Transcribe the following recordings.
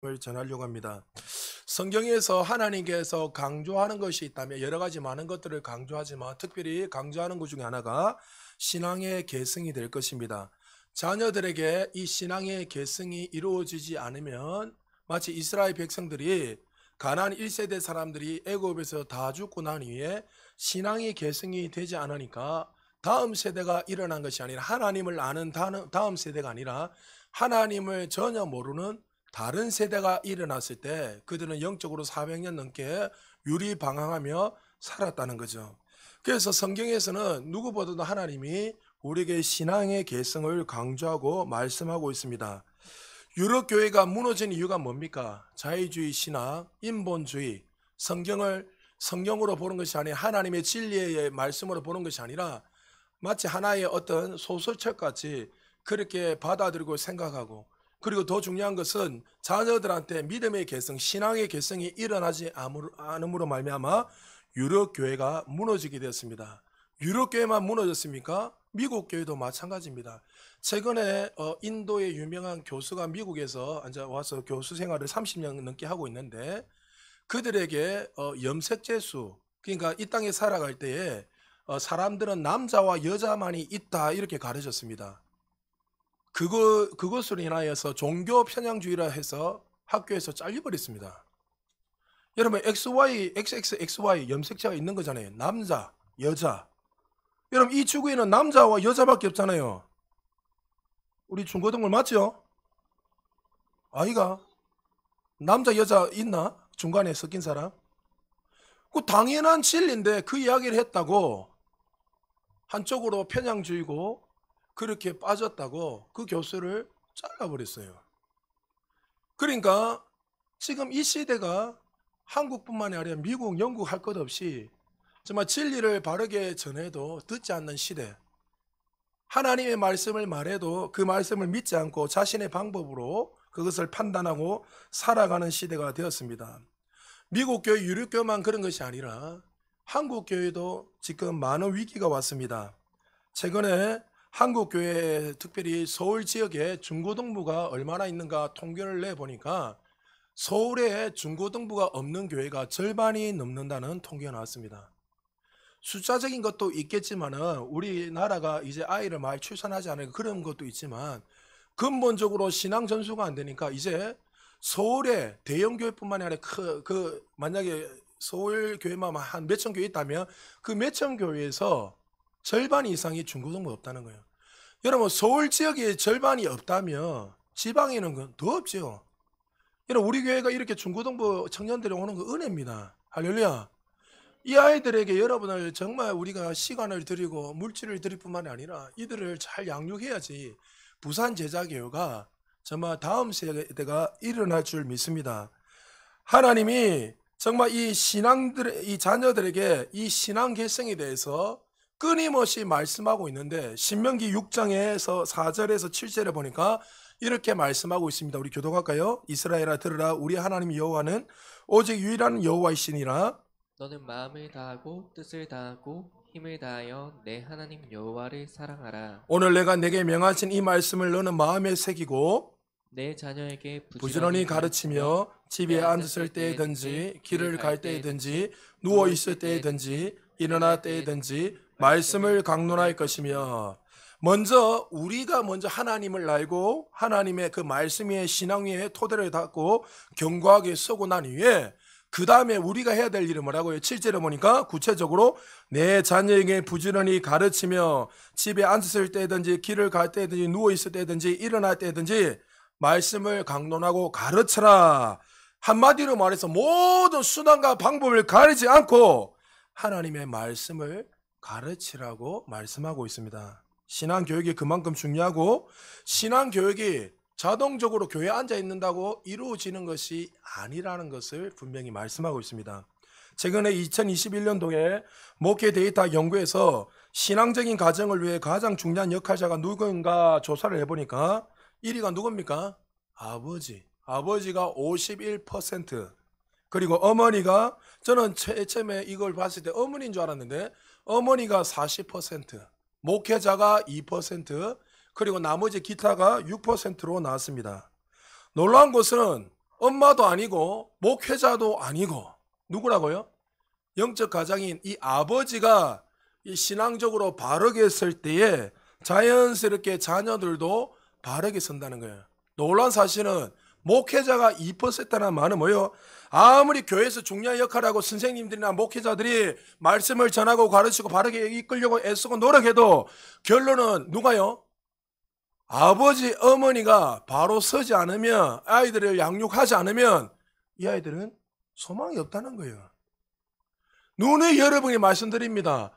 을 전하려고 합니다. 성경에서 하나님께서 강조하는 것이 있다면 여러 가지 많은 것들을 강조하지만 특별히 강조하는 것 중에 하나가 신앙의 계승이 될 것입니다. 자녀들에게 이 신앙의 계승이 이루어지지 않으면 마치 이스라엘 백성들이 가나안 1세대 사람들이 애굽에서 다 죽고 난 이후에 신앙이 계승이 되지 않으니까 다음 세대가 일어난 것이 아니라 하나님을 아는 다음 세대가 아니라 하나님을 전혀 모르는 다른 세대가 일어났을 때 그들은 영적으로 400년 넘게 유리방황하며 살았다는 거죠. 그래서 성경에서는 누구보다도 하나님이 우리에게 신앙의 계승을 강조하고 말씀하고 있습니다. 유럽 교회가 무너진 이유가 뭡니까? 자유주의 신앙, 인본주의, 성경을 성경으로 보는 것이 아니라 하나님의 진리의 말씀으로 보는 것이 아니라 마치 하나의 어떤 소설책같이 그렇게 받아들이고 생각하고, 그리고 더 중요한 것은 자녀들한테 믿음의 계승, 신앙의 계승이 일어나지 않음으로 말미암아 유럽 교회가 무너지게 되었습니다. 유럽 교회만 무너졌습니까? 미국 교회도 마찬가지입니다. 최근에 인도의 유명한 교수가 미국에서 앉아 와서 교수 생활을 30년 넘게 하고 있는데 그들에게 염색제수, 그러니까 이 땅에 살아갈 때에 사람들은 남자와 여자만이 있다 이렇게 가르쳤습니다. 그것으로 인하여서 종교 편향주의라 해서 학교에서 잘려버렸습니다. 여러분 XXXY 염색체가 있는 거잖아요. 남자, 여자. 여러분 이 지구에는 남자와 여자밖에 없잖아요. 우리 중고등부 맞죠? 아이가 남자 여자 있나? 중간에 섞인 사람? 그 당연한 진리인데 그 이야기를 했다고 한쪽으로 편향주의고 그렇게 빠졌다고 그 교수를 잘라버렸어요. 그러니까 지금 이 시대가 한국뿐만이 아니라 미국, 영국 할 것 없이 정말 진리를 바르게 전해도 듣지 않는 시대. 하나님의 말씀을 말해도 그 말씀을 믿지 않고 자신의 방법으로 그것을 판단하고 살아가는 시대가 되었습니다. 미국 교회, 유럽 교회만 그런 것이 아니라 한국 교회도 지금 많은 위기가 왔습니다. 최근에 한국 교회, 특별히 서울 지역에 중고등부가 얼마나 있는가 통계를 내보니까 서울에 중고등부가 없는 교회가 절반이 넘는다는 통계가 나왔습니다. 숫자적인 것도 있겠지만은 우리나라가 이제 아이를 많이 출산하지 않으니까 그런 것도 있지만 근본적으로 신앙 전수가 안 되니까 이제 서울에 대형 교회뿐만이 아니라 만약에 서울 교회만 한 몇천 교회 있다면 그 몇천 교회에서 절반 이상이 중고등부 없다는 거예요. 여러분 서울 지역에 절반이 없다면 지방에는 더 없죠. 여러분 우리 교회가 이렇게 중고등부 청년들이 오는 거 은혜입니다. 할렐루야. 이 아이들에게 여러분을 정말 우리가 시간을 드리고 물질을 드릴 뿐만 아니라 이들을 잘 양육해야지 부산 제자교회가 정말 다음 세대가 일어날 줄 믿습니다. 하나님이 정말 이 자녀들에게 이 신앙 계승에 대해서 끊임없이 말씀하고 있는데 신명기 6장에서 4절에서 7절에 보니까 이렇게 말씀하고 있습니다. 우리 교독할까요? 이스라엘아 들으라, 우리 하나님 여호와는 오직 유일한 여호와이시니라. 너는 마음을 다하고 뜻을 다하고 힘을 다하여 내 하나님 여호와를 사랑하라. 오늘 내가 내게 명하신 이 말씀을 너는 마음에 새기고 내 자녀에게 부지런히 가르치며 집에 앉았을 때든지 길을 갈 때든지 누워 있을 때든지 일어날 때든지 말씀을 강론할 것이며. 먼저 우리가 하나님을 알고 하나님의 그 말씀 위에 신앙 위에 토대를 닦고 견고하게 서고 난 이후에 그 다음에 우리가 해야 될 일은 뭐라고요? 7절에 보니까 구체적으로 내 자녀에게 부지런히 가르치며 집에 앉았을 때든지 길을 갈 때든지 누워 있을 때든지 일어날 때든지 말씀을 강론하고 가르쳐라. 한마디로 말해서 모든 수단과 방법을 가리지 않고 하나님의 말씀을 가르치라고 말씀하고 있습니다. 신앙교육이 그만큼 중요하고 신앙교육이 자동적으로 교회에 앉아 있는다고 이루어지는 것이 아니라는 것을 분명히 말씀하고 있습니다. 최근에 2021년도에 목회 데이터 연구에서 신앙적인 가정을 위해 가장 중요한 역할자가 누구인가 조사를 해보니까 1위가 누굽니까? 아버지가 51%, 그리고 어머니가, 저는 처음에 이걸 봤을 때 어머니인 줄 알았는데 어머니가 40%, 목회자가 2%, 그리고 나머지 기타가 6%로 나왔습니다. 놀라운 것은 엄마도 아니고 목회자도 아니고 누구라고요? 영적 가장인 이 아버지가 이 신앙적으로 바르게 설 때에 자연스럽게 자녀들도 바르게 선다는 거예요. 놀라운 사실은 목회자가 2%나 많으면 뭐예요? 아무리 교회에서 중요한 역할을 하고 선생님들이나 목회자들이 말씀을 전하고 가르치고 바르게 이끌려고 애쓰고 노력해도 결론은 누가요? 아버지, 어머니가 바로 서지 않으면, 아이들을 양육하지 않으면 이 아이들은 소망이 없다는 거예요. 눈에 여러분이 말씀드립니다.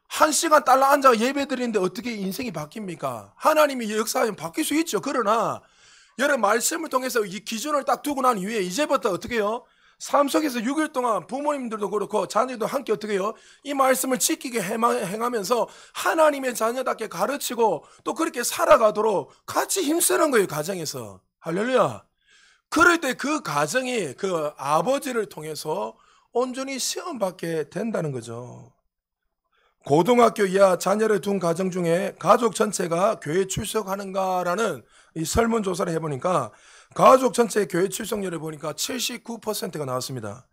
1시간 달러 앉아 예배 드리는데 어떻게 인생이 바뀝니까? 하나님이 역사하면 바뀔 수 있죠. 그러나 여러분 말씀을 통해서 이 기준을 딱 두고 난 이후에 이제부터 어떻게 해요? 삶 속에서 6일 동안 부모님들도 그렇고 자녀도 함께 어떻게 해요? 이 말씀을 지키게 행하면서 하나님의 자녀답게 가르치고 또 그렇게 살아가도록 같이 힘쓰는 거예요. 가정에서. 할렐루야. 그럴 때 그 가정이 그 아버지를 통해서 온전히 시험받게 된다는 거죠. 고등학교 이하 자녀를 둔 가정 중에 가족 전체가 교회 출석하는가라는 이 설문조사를 해보니까 가족 전체 교회 출석률을 보니까 79%가 나왔습니다.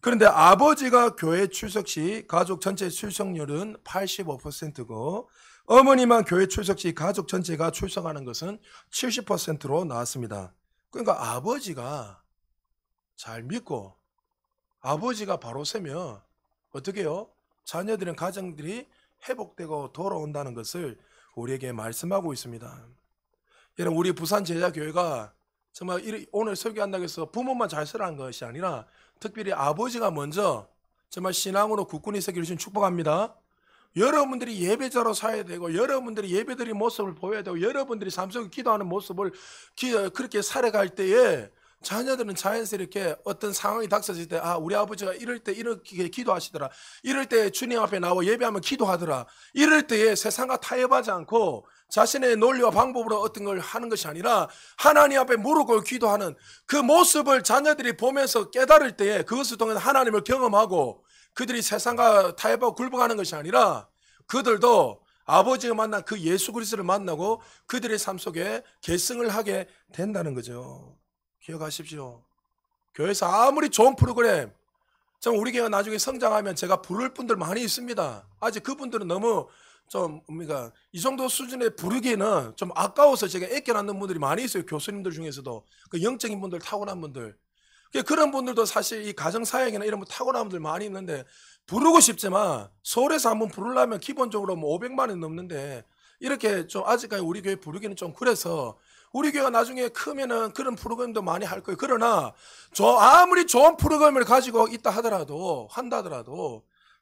그런데 아버지가 교회 출석 시 가족 전체 출석률은 85%고 어머니만 교회 출석 시 가족 전체가 출석하는 것은 70%로 나왔습니다. 그러니까 아버지가 잘 믿고 아버지가 바로 서면 어떻게 해요? 자녀들은 가정들이 회복되고 돌아온다는 것을 우리에게 말씀하고 있습니다. 여러분 우리 부산 제자교회가 정말 오늘 설교한다고 해서 부모만 잘 쓰라는 것이 아니라 특별히 아버지가 먼저 정말 신앙으로 굳건히 서기를 좀 축복합니다. 여러분들이 예배자로 살아야 되고 여러분들이 예배드린 모습을 보여야 되고 여러분들이 삶 속에 기도하는 모습을 그렇게 살아갈 때에 자녀들은 자연스럽게 어떤 상황이 닥쳤을 때 우리 아버지가 이럴 때 이렇게 기도하시더라. 이럴 때 주님 앞에 나와 예배하면 기도하더라. 이럴 때에 세상과 타협하지 않고 자신의 논리와 방법으로 어떤 걸 하는 것이 아니라 하나님 앞에 무릎 꿇고 기도하는 그 모습을 자녀들이 보면서 깨달을 때에 그것을 통해 하나님을 경험하고 그들이 세상과 타협하고 굴복하는 것이 아니라 그들도 아버지가 만난 그 예수 그리스도를 만나고 그들의 삶 속에 계승을 하게 된다는 거죠. 기억하십시오. 교회에서 아무리 좋은 프로그램, 우리 교회가 나중에 성장하면 제가 부를 분들 많이 있습니다. 아직 그분들은 너무 이 정도 수준에 부르기에는 좀 아까워서 제가 애껴놨는 분들이 많이 있어요. 교수님들 중에서도. 그 영적인 분들, 타고난 분들. 그런 분들도 사실 이 가정사역이나 이런 타고난 분들 많이 있는데 부르고 싶지만 서울에서 한번 부르려면 기본적으로 500만 원 넘는데 이렇게 좀 아직까지 우리 교회 부르기는 좀 그래서 우리 교회가 나중에 크면은 그런 프로그램도 많이 할 거예요. 그러나 아무리 좋은 프로그램을 가지고 있다 하더라도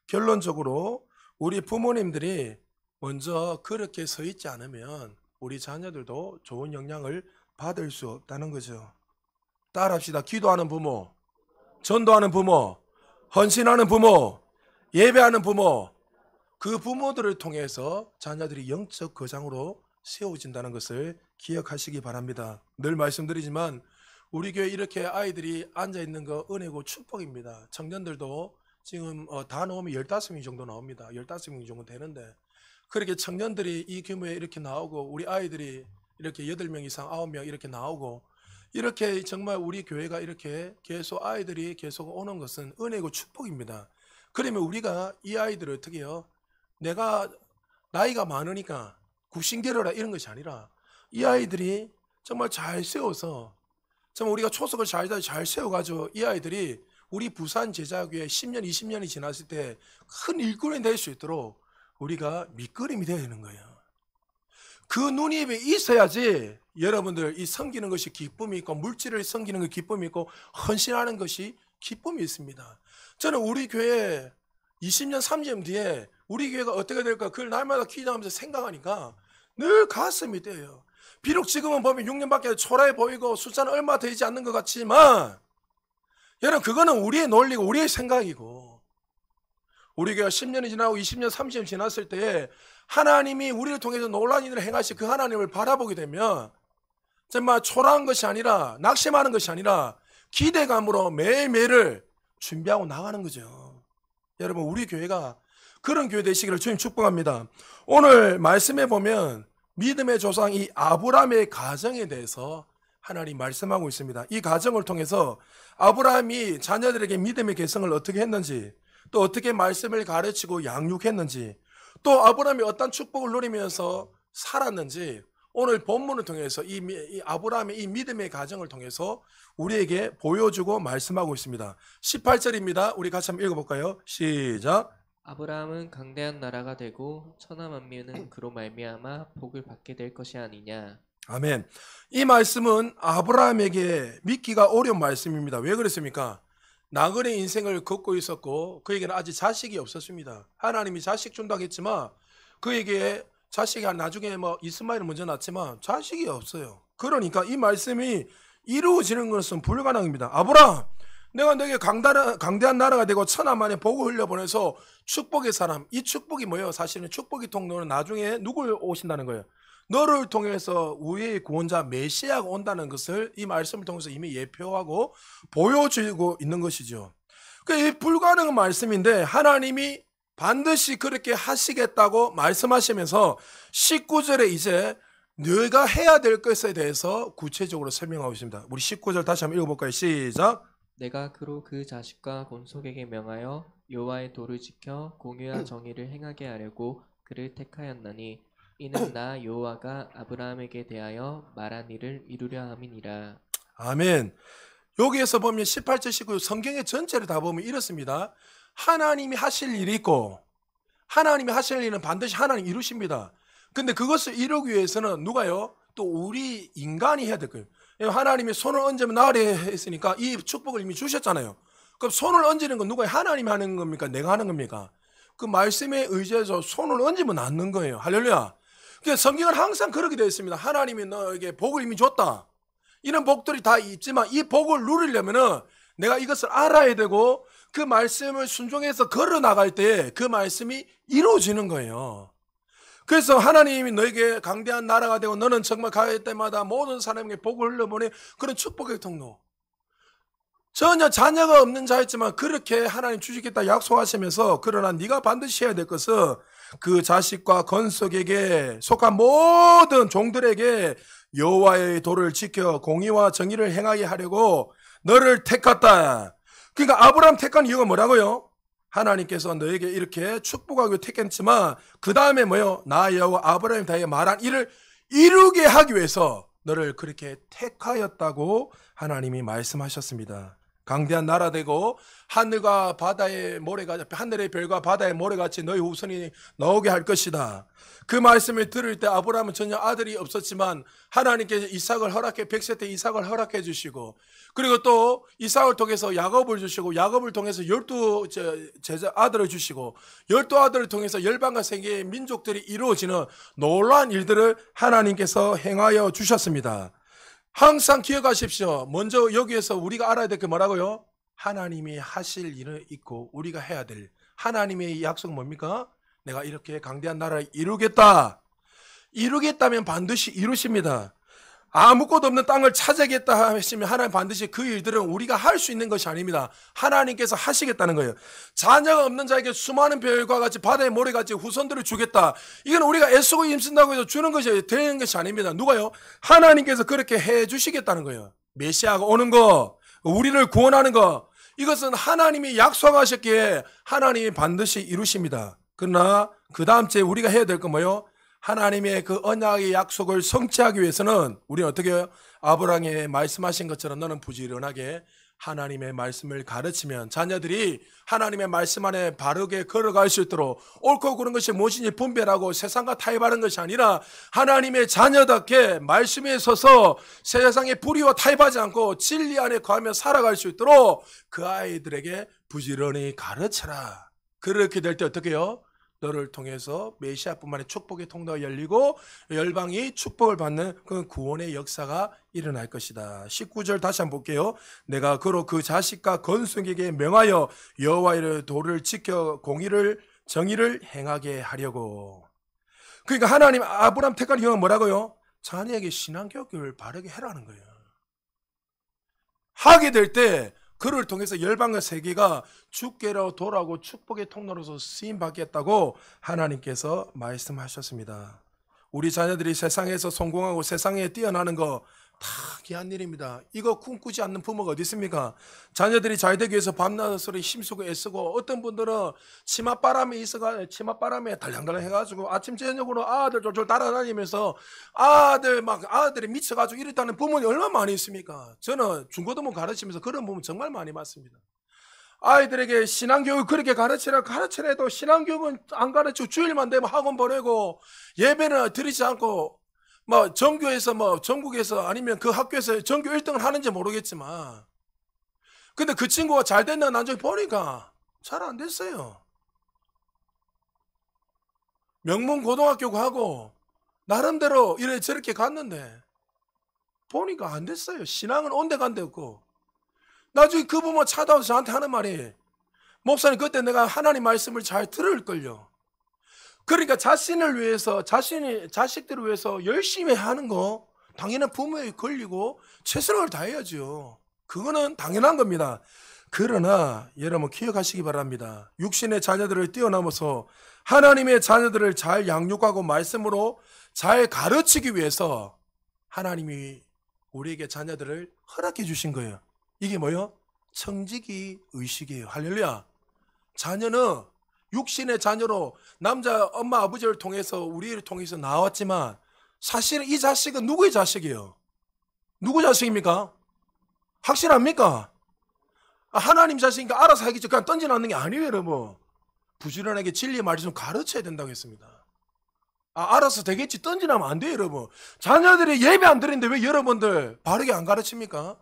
결론적으로 우리 부모님들이 먼저 그렇게 서 있지 않으면 우리 자녀들도 좋은 영향을 받을 수 없다는 거죠. 따라합시다. 기도하는 부모, 전도하는 부모, 헌신하는 부모, 예배하는 부모, 그 부모들을 통해서 자녀들이 영적 거장으로 세워진다는 것을 기억하시기 바랍니다. 늘 말씀드리지만 우리 교회 이렇게 아이들이 앉아있는 거 은혜고 축복입니다. 청년들도 지금 다 넣으면 15명 정도 나옵니다. 15명 정도 되는데 그렇게 청년들이 이 규모에 이렇게 나오고 우리 아이들이 이렇게 8명 이상 9명 이렇게 나오고 이렇게 정말 우리 교회가 이렇게 계속 아이들이 계속 오는 것은 은혜고 축복입니다. 그러면 우리가 이 아이들을 어떻게 해요? 내가 나이가 많으니까 굽신겨려라 이런 것이 아니라 이 아이들이 정말 잘 세워서 정말 우리가 초석을 잘 세워가지고 이 아이들이 우리 부산 제자교회 10년, 20년이 지났을 때 큰 일꾼이 될 수 있도록 우리가 밑거름이 되어야 되는 거예요. 그 눈이 있어야지 여러분들 이 섬기는 것이 기쁨이 있고 물질을 섬기는 게 기쁨이 있고 헌신하는 것이 기쁨이 있습니다. 저는 우리 교회 20년, 30년 뒤에 우리 교회가 어떻게 될까 그걸 날마다 기도하면서 생각하니까 늘 가슴이 뛰어요. 비록 지금은 보면 6년밖에 초라해 보이고 숫자는 얼마 되지 않는 것 같지만 여러분 그거는 우리의 논리고 우리의 생각이고 우리 교회가 10년이 지나고 20년, 30년 지났을 때에 하나님이 우리를 통해서 놀라운 일을 행하시 그 하나님을 바라보게 되면 정말 초라한 것이 아니라 낙심하는 것이 아니라 기대감으로 매일매일을 준비하고 나가는 거죠. 여러분 우리 교회가 그런 교회 되시기를 주님 축복합니다. 오늘 말씀해 보면 믿음의 조상 이 아브라함의 가정에 대해서 하나님 말씀하고 있습니다. 이 가정을 통해서 아브라함이 자녀들에게 믿음의 개성을 어떻게 했는지, 또 어떻게 말씀을 가르치고 양육했는지, 또 아브라함이 어떤 축복을 누리면서 살았는지 오늘 본문을 통해서 이 아브라함의 이 믿음의 가정을 통해서 우리에게 보여주고 말씀하고 있습니다. 18절입니다. 우리 같이 한번 읽어볼까요? 시작. 아브라함은 강대한 나라가 되고 천하 만민은 그로 말미암아 복을 받게 될 것이 아니냐. 아멘. 이 말씀은 아브라함에게 믿기가 어려운 말씀입니다. 왜 그랬습니까? 나그네 인생을 걷고 있었고 그에게는 아직 자식이 없었습니다. 하나님이 자식 준다고 했지만 그에게 자식이 나중에 이스마엘을 먼저 낳았지만 자식이 없어요. 그러니까 이 말씀이 이루어지는 것은 불가능합니다. 아브라함, 내가 너에게 강대한 나라가 되고 천하만에 복을 흘려보내서 축복의 사람, 이 축복이 뭐예요? 사실은 축복의 통로는 나중에 누굴 오신다는 거예요? 너를 통해서 우리의 구원자 메시아가 온다는 것을 이 말씀을 통해서 이미 예표하고 보여주고 있는 것이죠. 이 불가능한 말씀인데 하나님이 반드시 그렇게 하시겠다고 말씀하시면서 19절에 이제 너가 해야 될 것에 대해서 구체적으로 설명하고 있습니다. 우리 19절 다시 한번 읽어볼까요? 시작. 내가 그로 그 자식과 본속에게 명하여 여호와의 도를 지켜 공의와 정의를 행하게 하려고 그를 택하였나니 이는 나 여호와가 아브라함에게 대하여 말한 일을 이루려 함이니라. 아멘. 여기에서 보면 18절 19절 성경의 전체를 다 보면 이렇습니다. 하나님이 하실 일이 있고 하나님이 하실 일은 반드시 하나님 이루십니다. 근데 그것을 이루기 위해서는 누가요? 또 우리 인간이 해야 될 거예요. 하나님이 손을 얹으면 나으리 했으니까 이 축복을 이미 주셨잖아요. 그럼 손을 얹는 건 누가 하나님이 하는 겁니까? 내가 하는 겁니까? 그 말씀에 의지해서 손을 얹으면 낫는 거예요. 할렐루야. 그러니까 성경은 항상 그렇게 되어 있습니다. 하나님이 너에게 복을 이미 줬다. 이런 복들이 다 있지만 이 복을 누리려면은 내가 이것을 알아야 되고 그 말씀을 순종해서 걸어 나갈 때 그 말씀이 이루어지는 거예요. 그래서 하나님이 너에게 강대한 나라가 되고 너는 정말 갈 때마다 모든 사람에게 복을 흘려보내 그런 축복의 통로. 전혀 자녀가 없는 자였지만 그렇게 하나님 주시겠다 약속하시면서 그러나 네가 반드시 해야 될 것은 그 자식과 건석에게 속한 모든 종들에게 여호와의 도를 지켜 공의와 정의를 행하게 하려고 너를 택했다. 그러니까 아브라함 택한 이유가 뭐라고요? 하나님께서 너에게 이렇게 축복하고 택했지만 그 다음에 뭐요? 나 여호와 아브라함이 다해 말한 일을 이루게 하기 위해서 너를 그렇게 택하였다고 하나님이 말씀하셨습니다. 강대한 나라 되고 하늘과 바다의 모래가 하늘의 별과 바다의 모래같이 너희 후손이 나오게 할 것이다. 그 말씀을 들을 때 아브라함은 전혀 아들이 없었지만 하나님께서 이삭을 허락해 100세 때 이삭을 허락해 주시고 그리고 또 이삭을 통해서 야곱을 주시고 야곱을 통해서 12 제자 아들을 주시고 12아들을 통해서 열방과 세계의 민족들이 이루어지는 놀라운 일들을 하나님께서 행하여 주셨습니다. 항상 기억하십시오. 먼저 여기에서 우리가 알아야 될 게 뭐라고요? 하나님이 하실 일은 있고 우리가 해야 될 하나님의 약속 뭡니까? 내가 이렇게 강대한 나라를 이루겠다. 이루겠다면 반드시 이루십니다. 아무것도 없는 땅을 찾아야겠다 하시면 하나님 반드시 그 일들은 우리가 할 수 있는 것이 아닙니다. 하나님께서 하시겠다는 거예요. 자녀가 없는 자에게 수많은 별과 같이 바다의 모래같이 후손들을 주겠다. 이건 우리가 애쓰고 힘쓴다고 해서 주는 것이 되는 것이 아닙니다. 누가요? 하나님께서 그렇게 해 주시겠다는 거예요. 메시아가 오는 거, 우리를 구원하는 거, 이것은 하나님이 약속하셨기에 하나님이 반드시 이루십니다. 그러나 그 다음 주에 우리가 해야 될 건 뭐예요? 하나님의 그 언약의 약속을 성취하기 위해서는 우리는 어떻게 해요? 아브라함이 말씀하신 것처럼 너는 부지런하게 하나님의 말씀을 가르치면 자녀들이 하나님의 말씀 안에 바르게 걸어갈 수 있도록 옳고 그른 것이 무엇인지 분별하고 세상과 타협하는 것이 아니라 하나님의 자녀답게 말씀에 서서 세상의 불의와 타협하지 않고 진리 안에 거하며 살아갈 수 있도록 그 아이들에게 부지런히 가르쳐라. 그렇게 될 때 어떻게 해요? 너를 통해서 메시아뿐만 아니라 축복의 통로가 열리고 열방이 축복을 받는 그 구원의 역사가 일어날 것이다. 19절 다시 한번 볼게요. 내가 그로 그 자식과 건숙에게 명하여 여호와의 도를 지켜 공의를 정의를 행하게 하려고. 그러니까 하나님 아브라함 택한 이유가 뭐라고요? 자녀에게 신앙교육을 바르게 해라는 거예요. 하게 될 때 그를 통해서 열방과 세계가 주께로 돌아오고 축복의 통로로서 쓰임받겠다고 하나님께서 말씀하셨습니다. 우리 자녀들이 세상에서 성공하고 세상에 뛰어나는 거 다 귀한 일입니다. 이거 꿈꾸지 않는 부모가 어디 있습니까? 자녀들이 잘 되기 위해서 밤낮으로 힘쓰고 애쓰고, 어떤 분들은 치맛바람에 달랑달랑 해가지고 아침 저녁으로 아들 졸졸 따라다니면서 아들이 미쳐가지고 이랬다는 부모님 얼마나 많이 있습니까? 저는 중고등부 가르치면서 그런 부모 정말 많이 봤습니다. 아이들에게 신앙교육 그렇게 가르치래도 신앙교육은 안 가르치고 주일만 되면 학원 보내고 예배는 드리지 않고 전교에서 전국에서 아니면 그 학교에서 전교 1등을 하는지 모르겠지만, 근데 그 친구가 잘 됐나 나중에 보니까 잘 안 됐어요. 명문 고등학교 가고 나름대로 이래 저렇게 갔는데 보니까 안 됐어요. 신앙은 온데간데 없고. 나중에 그 부모 찾아와서 저한테 하는 말이, 목사님 그때 내가 하나님 말씀을 잘 들을걸요. 그러니까 자신을 위해서, 자식들을 위해서 열심히 하는 거 당연한 부모에 걸리고 최선을 다해야죠. 그거는 당연한 겁니다. 그러나 여러분 기억하시기 바랍니다. 육신의 자녀들을 뛰어넘어서 하나님의 자녀들을 잘 양육하고 말씀으로 잘 가르치기 위해서 하나님이 우리에게 자녀들을 허락해 주신 거예요. 이게 뭐요? 청지기 의식이에요. 할렐루야. 자녀는 육신의 자녀로 남자 엄마 아버지를 통해서 우리를 통해서 나왔지만, 사실은 이 자식은 누구의 자식이에요? 누구 자식입니까? 확실합니까? 하나님 자식이니까 알아서 하겠죠. 그냥 던져놨는 게 아니에요, 여러분. 부지런하게 진리의 말씀 가르쳐야 된다고 했습니다. 알아서 되겠지 던지나면 안 돼요, 여러분. 자녀들이 예배 안 드리는데 왜 여러분들 바르게 안 가르칩니까?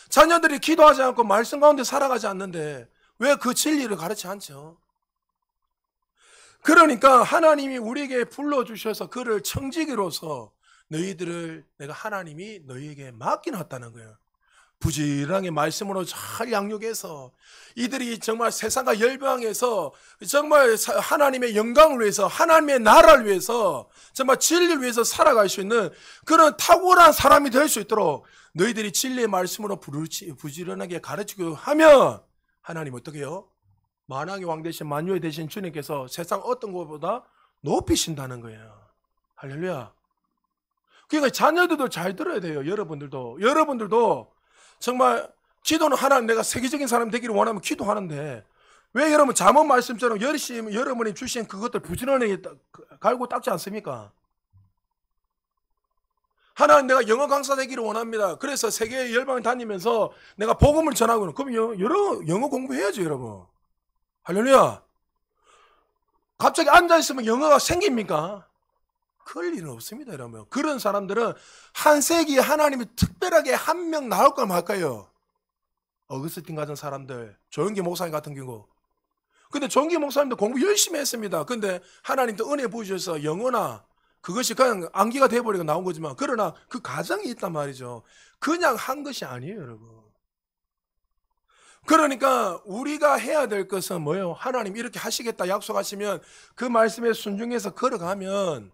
자녀들이 기도하지 않고 말씀 가운데 살아가지 않는데 왜 그 진리를 가르치지 않죠? 그러니까 하나님이 우리에게 불러주셔서 그를 청지기로서 내가 하나님이 너희에게 맡겨놨다는 거예요. 부지런하게 말씀으로 잘 양육해서 이들이 정말 세상과 열방에서 정말 하나님의 영광을 위해서, 하나님의 나라를 위해서, 정말 진리를 위해서 살아갈 수 있는 그런 탁월한 사람이 될 수 있도록 너희들이 진리의 말씀으로 부지런하게 가르치고 하면, 하나님 어떻게 해요? 만왕의 왕 되신 만유의 되신 주님께서 세상 어떤 것보다 높이신다는 거예요. 할렐루야. 그러니까 자녀들도 잘 들어야 돼요. 여러분들도 정말 기도는 하나님, 내가 세계적인 사람 되기를 원하면 기도하는데 왜 여러분 잠언 말씀처럼 열심히 여러분이 주신 그것들 부지런하게 갈고 닦지 않습니까? 하나님, 내가 영어 강사 되기를 원합니다. 그래서 세계 열방을 다니면서 내가 복음을 전하고는, 그럼 영어 공부해야죠, 여러분. 할렐루야. 갑자기 앉아있으면 영어가 생깁니까? 그럴 일은 없습니다, 여러분. 그런 사람들은 한 세기에 하나님이 특별하게 한 명 나올 걸 말까요? 어거스틴 같은 사람들, 조영기 목사님 같은 경우. 근데 조영기 목사님도 공부 열심히 했습니다. 근데 하나님도 은혜 부으셔서 영어나 그것이 그냥 암기가 돼버리고 나온 거지만, 그러나 그 과정이 있단 말이죠. 그냥 한 것이 아니에요, 여러분. 그러니까 우리가 해야 될 것은 뭐예요? 하나님 이렇게 하시겠다 약속하시면 그 말씀에 순종해서 걸어가면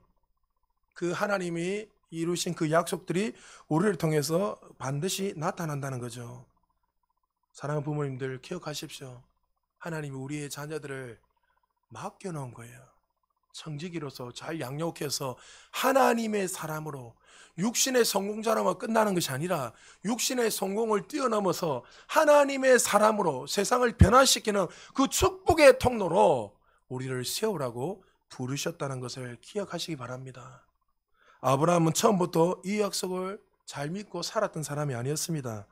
그 하나님이 이루신 그 약속들이 우리를 통해서 반드시 나타난다는 거죠. 사랑하는 부모님들 기억하십시오. 하나님이 우리의 자녀들을 맡겨놓은 거예요. 청지기로서 잘 양육해서 하나님의 사람으로, 육신의 성공자라면 끝나는 것이 아니라 육신의 성공을 뛰어넘어서 하나님의 사람으로 세상을 변화시키는 그 축복의 통로로 우리를 세우라고 부르셨다는 것을 기억하시기 바랍니다. 아브라함은 처음부터 이 약속을 잘 믿고 살았던 사람이 아니었습니다.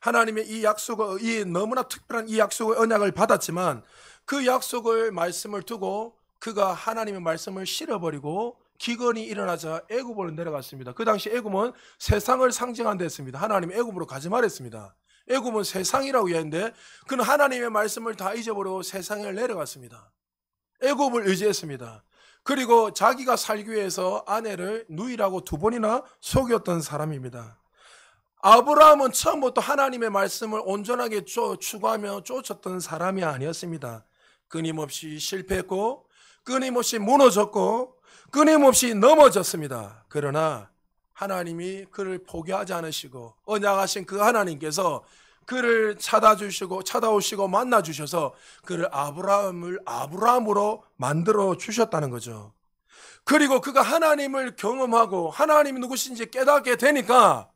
하나님의 이 너무나 특별한 이 약속의 언약을 받았지만 그 약속을 말씀을 두고 그가 하나님의 말씀을 실어버리고 기근이 일어나자 애굽으로 내려갔습니다. 그 당시 애굽은 세상을 상징한 데였습니다. 하나님이 애굽으로 가지 말했습니다. 애굽은 세상이라고 했는데 그는 하나님의 말씀을 다 잊어버리고 세상에 내려갔습니다. 애굽을 의지했습니다. 그리고 자기가 살기 위해서 아내를 누이라고 2번이나 속였던 사람입니다. 아브라함은 처음부터 하나님의 말씀을 온전하게 추구하며 쫓았던 사람이 아니었습니다. 끊임없이 실패했고 끊임없이 무너졌고 끊임없이 넘어졌습니다. 그러나 하나님이 그를 포기하지 않으시고 언약하신 그 하나님께서 그를 찾아오시고 만나주셔서 그를 아브라함으로 만들어 주셨다는 거죠. 그리고 그가 하나님을 경험하고 하나님이 누구신지 깨닫게 되니까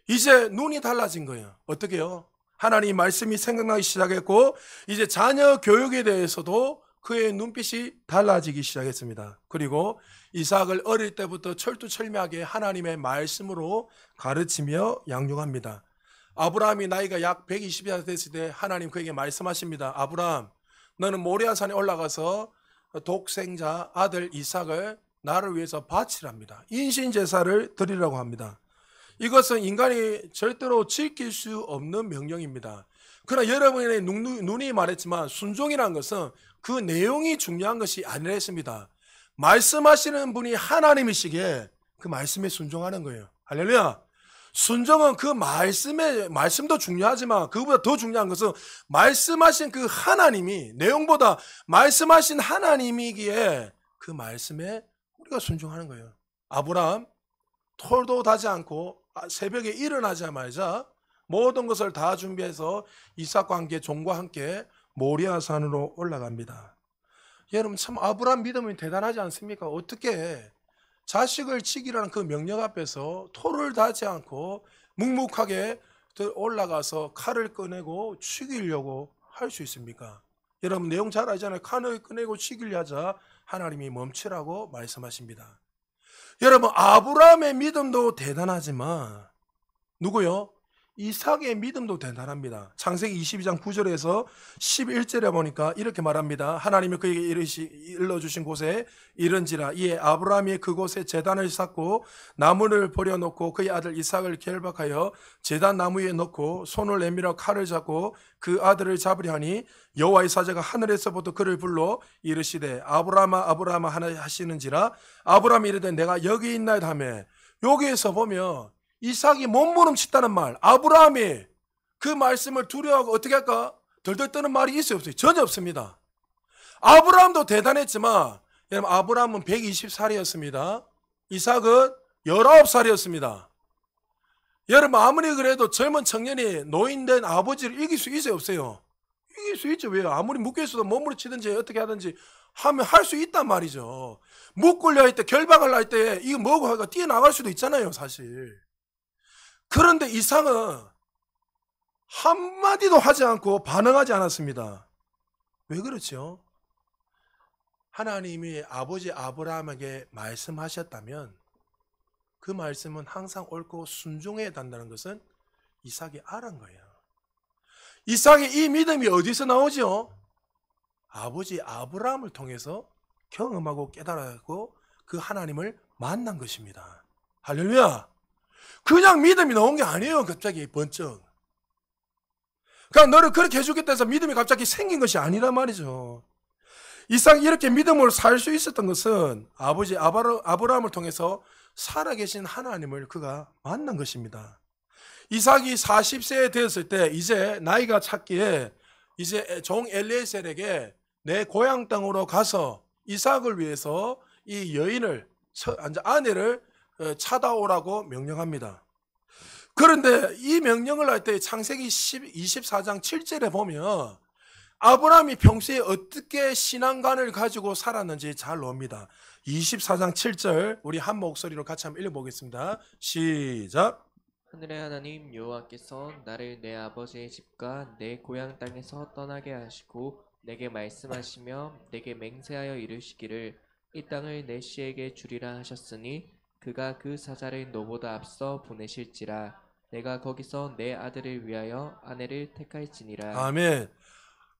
이제 눈이 달라진 거예요. 어떻게요? 하나님 말씀이 생각나기 시작했고 이제 자녀 교육에 대해서도 그의 눈빛이 달라지기 시작했습니다. 그리고 이삭을 어릴 때부터 철두철미하게 하나님의 말씀으로 가르치며 양육합니다. 아브라함이 나이가 약 120이 됐을 때 하나님 그에게 말씀하십니다. 아브라함, 너는 모리아산에 올라가서 독생자 아들 이삭을 나를 위해서 바치랍니다. 인신제사를 드리라고 합니다. 이것은 인간이 절대로 지킬 수 없는 명령입니다. 그러나 여러분의 눈이 말했지만 순종이라는 것은 그 내용이 중요한 것이 아니랬습니다. 말씀하시는 분이 하나님이시기에 그 말씀에 순종하는 거예요. 할렐루야. 순종은 그 말씀도 중요하지만 그보다 더 중요한 것은 말씀하신 그 하나님이 내용보다 말씀하신 하나님이기에 그 말씀에 우리가 순종하는 거예요. 아브라함 털도 다지 않고 새벽에 일어나자마자 모든 것을 다 준비해서 이삭과 함께 종과 함께 모리아산으로 올라갑니다. 여러분 참 아브라함 믿음이 대단하지 않습니까? 어떻게 자식을 치기라는 그 명령 앞에서 토를 다지 않고 묵묵하게 올라가서 칼을 꺼내고 죽이려고 할 수 있습니까? 여러분 내용 잘 알잖아요. 칼을 꺼내고 죽이려 하자 하나님이 멈추라고 말씀하십니다. 여러분 아브라함의 믿음도 대단하지만 누구요? 이삭의 믿음도 대단합니다. 창세기 22장 9절에서 11절에 보니까 이렇게 말합니다. 하나님이 그에게 일러주신 곳에 이른지라 이에 아브라함이 그곳에 제단을 쌓고 나무를 버려놓고 그의 아들 이삭을 결박하여 제단 나무 위에 놓고 손을 내밀어 칼을 잡고 그 아들을 잡으려 하니 여호와의 사자가 하늘에서부터 그를 불러 이르시되 아브라함아 아브라함아 하시는지라 아브라함이 이르되 내가 여기 있나이다 하며 여기에서 보면 이삭이 몸부림쳤다는 말, 아브라함이 그 말씀을 두려워하고 어떻게 할까? 덜덜 떠는 말이 있어요? 없어요? 전혀 없습니다. 아브라함도 대단했지만 여러분 아브라함은 120살이었습니다. 이삭은 19살이었습니다. 여러분 아무리 그래도 젊은 청년이 노인된 아버지를 이길 수 있어요? 없어요? 이길 수 있죠. 왜요? 아무리 묶여있어도 몸부림치든지 어떻게 하든지 하면 할 수 있단 말이죠. 묶으려 할 때 결박을 할 때 이거 뭐고 하니까 뛰어나갈 수도 있잖아요 사실. 그런데 이삭은 한마디도 하지 않고 반응하지 않았습니다. 왜 그렇죠? 하나님이 아버지 아브라함에게 말씀하셨다면 그 말씀은 항상 옳고 순종해야 한다는 것은 이삭이 알은 거예요. 이삭의 이 믿음이 어디서 나오죠? 아버지 아브라함을 통해서 경험하고 깨달았고 그 하나님을 만난 것입니다. 할렐루야. 그냥 믿음이 나온 게 아니에요. 갑자기 번쩍. 그러니까 너를 그렇게 해주겠다 해서 믿음이 갑자기 생긴 것이 아니란 말이죠. 이삭이 이렇게 믿음으로 살 수 있었던 것은 아버지 아브라함을 통해서 살아계신 하나님을 그가 만난 것입니다. 이삭이 40세에 되었을 때 이제 나이가 찼기에 이제 종 엘리에셀에게 내 고향 땅으로 가서 이삭을 위해서 이 여인을 아내를 찾아오라고 명령합니다. 그런데 이 명령을 할 때 창세기 24장 7절에 보면 아브라함이 평소에 어떻게 신앙관을 가지고 살았는지 잘 나옵니다. 24장 7절 우리 한 목소리로 같이 한번 읽어보겠습니다. 시작. 하늘의 하나님 여호와께서 나를 내 아버지의 집과 내 고향 땅에서 떠나게 하시고 내게 말씀하시며 내게 맹세하여 이르시기를 이 땅을 내 씨에게 주리라 하셨으니 그가 그 사자를 너보다 앞서 보내실지라 내가 거기서 내 아들을 위하여 아내를 택할지니라. 아멘.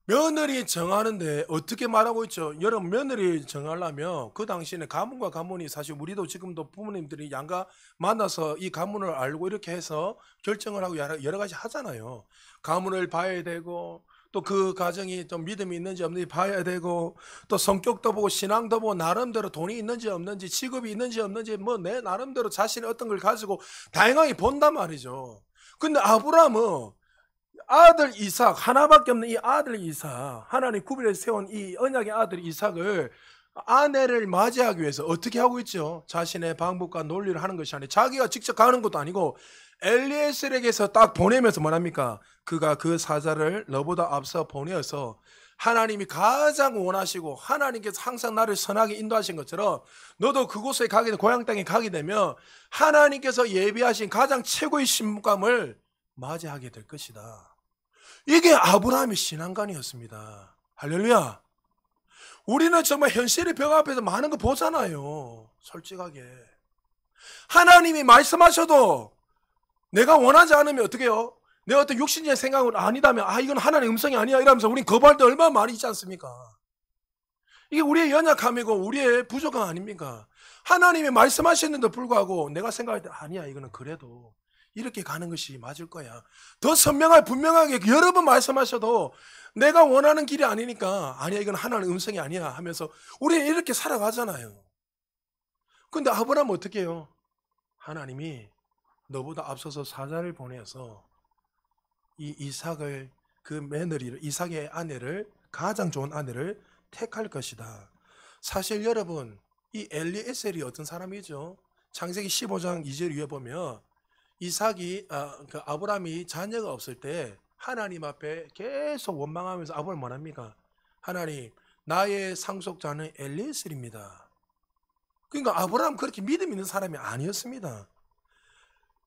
며느리 정하는데 어떻게 말하고 있죠? 여러분 며느리 정하려면 그 당시에는 가문과 가문이 사실 우리도 지금도 부모님들이 양가 만나서 이 가문을 알고 이렇게 해서 결정을 하고 여러 가지 하잖아요. 가문을 봐야 되고 또 그 가정이 좀 믿음이 있는지 없는지 봐야 되고 또 성격도 보고 신앙도 보고 나름대로 돈이 있는지 없는지 직업이 있는지 없는지 뭐 내 나름대로 자신의 어떤 걸 가지고 다양하게 본단 말이죠. 근데 아브라함은 아들 이삭 하나밖에 없는 이 아들 이삭 하나님 구별해서 세운 이 언약의 아들 이삭을 아내를 맞이하기 위해서 어떻게 하고 있죠? 자신의 방법과 논리를 하는 것이 아니라 자기가 직접 가는 것도 아니고 엘리에셀에게서 딱 보내면서 뭐랍니까? 그가 그 사자를 너보다 앞서 보내어서 하나님이 가장 원하시고 하나님께서 항상 나를 선하게 인도하신 것처럼 너도 그곳에 가게 되면, 고향 땅에 가게 되면 하나님께서 예비하신 가장 최고의 신부감을 맞이하게 될 것이다. 이게 아브라함의 신앙관이었습니다. 할렐루야. 우리는 정말 현실의 벽 앞에서 많은 거 보잖아요. 솔직하게. 하나님이 말씀하셔도 내가 원하지 않으면 어떻게 해요? 내 어떤 육신적인 생각은 아니다면 이건 하나님의 음성이 아니야 이러면서 우린 거부할 때 얼마나 많이 있지 않습니까? 이게 우리의 연약함이고 우리의 부족함 아닙니까? 하나님이 말씀하셨는데도 불구하고 내가 생각할 때 아니야 이거는 그래도 이렇게 가는 것이 맞을 거야. 더 선명하게 분명하게 여러 번 말씀하셔도 내가 원하는 길이 아니니까 아니야 이건 하나님의 음성이 아니야 하면서 우리는 이렇게 살아가잖아요. 근데 아브라함은 어떻게 해요? 하나님이 너보다 앞서서 사자를 보내서 이 이삭을 그 며느리를 이삭의 아내를 가장 좋은 아내를 택할 것이다. 사실 여러분 이 엘리에셀이 어떤 사람이죠? 창세기 15장 2절 위에 보면 이삭이 그 아브라함이 자녀가 없을 때 하나님 앞에 계속 원망하면서 아브라함 뭐합니까? 하나님 나의 상속자는 엘리에셀입니다. 그러니까 아브라함 그렇게 믿음 있는 사람이 아니었습니다.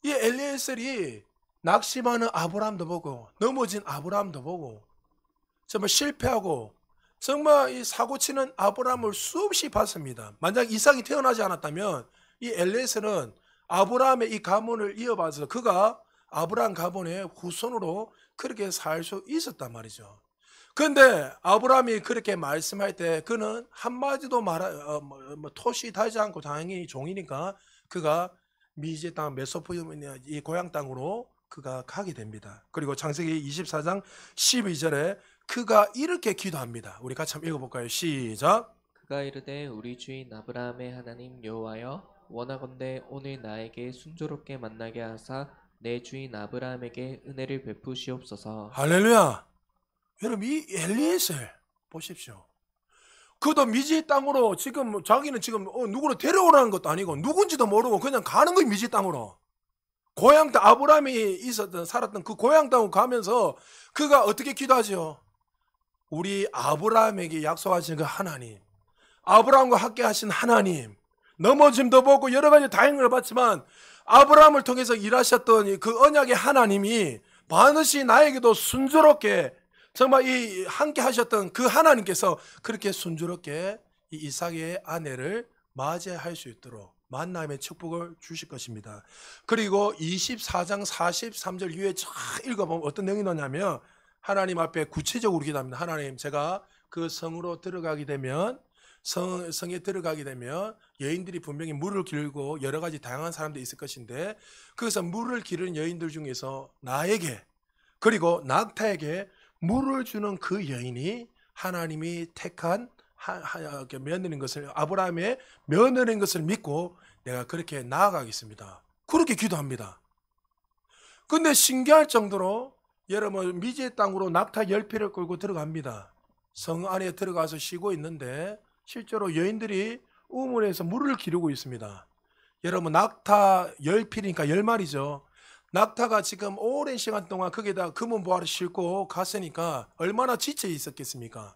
이 엘리에셀이 낙심하는 아브라함도 보고 넘어진 아브라함도 보고 정말 실패하고 정말 이 사고치는 아브라함을 수없이 봤습니다. 만약 이삭이 태어나지 않았다면 이 엘리에셀은 아브라함의 이 가문을 이어받아서 그가 아브라함 가문의 후손으로 그렇게 살 수 있었단 말이죠. 그런데 아브라함이 그렇게 말씀할 때 그는 한마디도 토시 달지 않고 당연히 종이니까 그가 미제 땅 메소포타미아 이 고향 땅으로 그가 가게 됩니다. 그리고 창세기 24장 12절에 그가 이렇게 기도합니다. 우리 같이 한번 읽어볼까요? 시작. 그가 이르되 우리 주인 아브라함의 하나님 여호와여 원하건대 오늘 나에게 순조롭게 만나게 하사 내 주인 아브라함에게 은혜를 베푸시옵소서. 할렐루야. 여러분 이 엘리에셀 보십시오. 그도 미지 땅으로 지금 자기는 지금 누구를 데려오라는 것도 아니고 누군지도 모르고 그냥 가는 거예요. 미지 땅으로. 고향 땅 아브라함이 있었던 살았던 그 고향 땅으로 가면서 그가 어떻게 기도하죠? 우리 아브라함에게 약속하신 그 하나님, 아브라함과 함께 하신 하나님, 넘어짐도 보고 여러 가지 다행을 봤지만 아브라함을 통해서 일하셨던 그 언약의 하나님이 반드시 나에게도 순조롭게 정말 이 함께 하셨던 그 하나님께서 그렇게 순조롭게 이 이삭의 아내를 맞이할 수 있도록 만남의 축복을 주실 것입니다. 그리고 24장 43절 이후에 쫙 읽어보면 어떤 내용이 나냐면 하나님 앞에 구체적으로 기도합니다. 하나님 제가 그 성으로 들어가게 되면 성에 들어가게 되면 여인들이 분명히 물을 기르고 여러 가지 다양한 사람들이 있을 것인데 그래서 물을 기르는 여인들 중에서 나에게 그리고 낙타에게 물을 주는 그 여인이 하나님이 택한 며느리인 것을 아브라함의 며느리인 것을 믿고 내가 그렇게 나아가겠습니다. 그렇게 기도합니다. 근데 신기할 정도로 여러분 미지의 땅으로 낙타 10피를 끌고 들어갑니다. 성 안에 들어가서 쉬고 있는데 실제로 여인들이 우물에서 물을 기르고 있습니다. 여러분 낙타 10피니까 10마리죠. 낙타가 지금 오랜 시간 동안 거기다 금은보화를 싣고 갔으니까 얼마나 지쳐 있었겠습니까?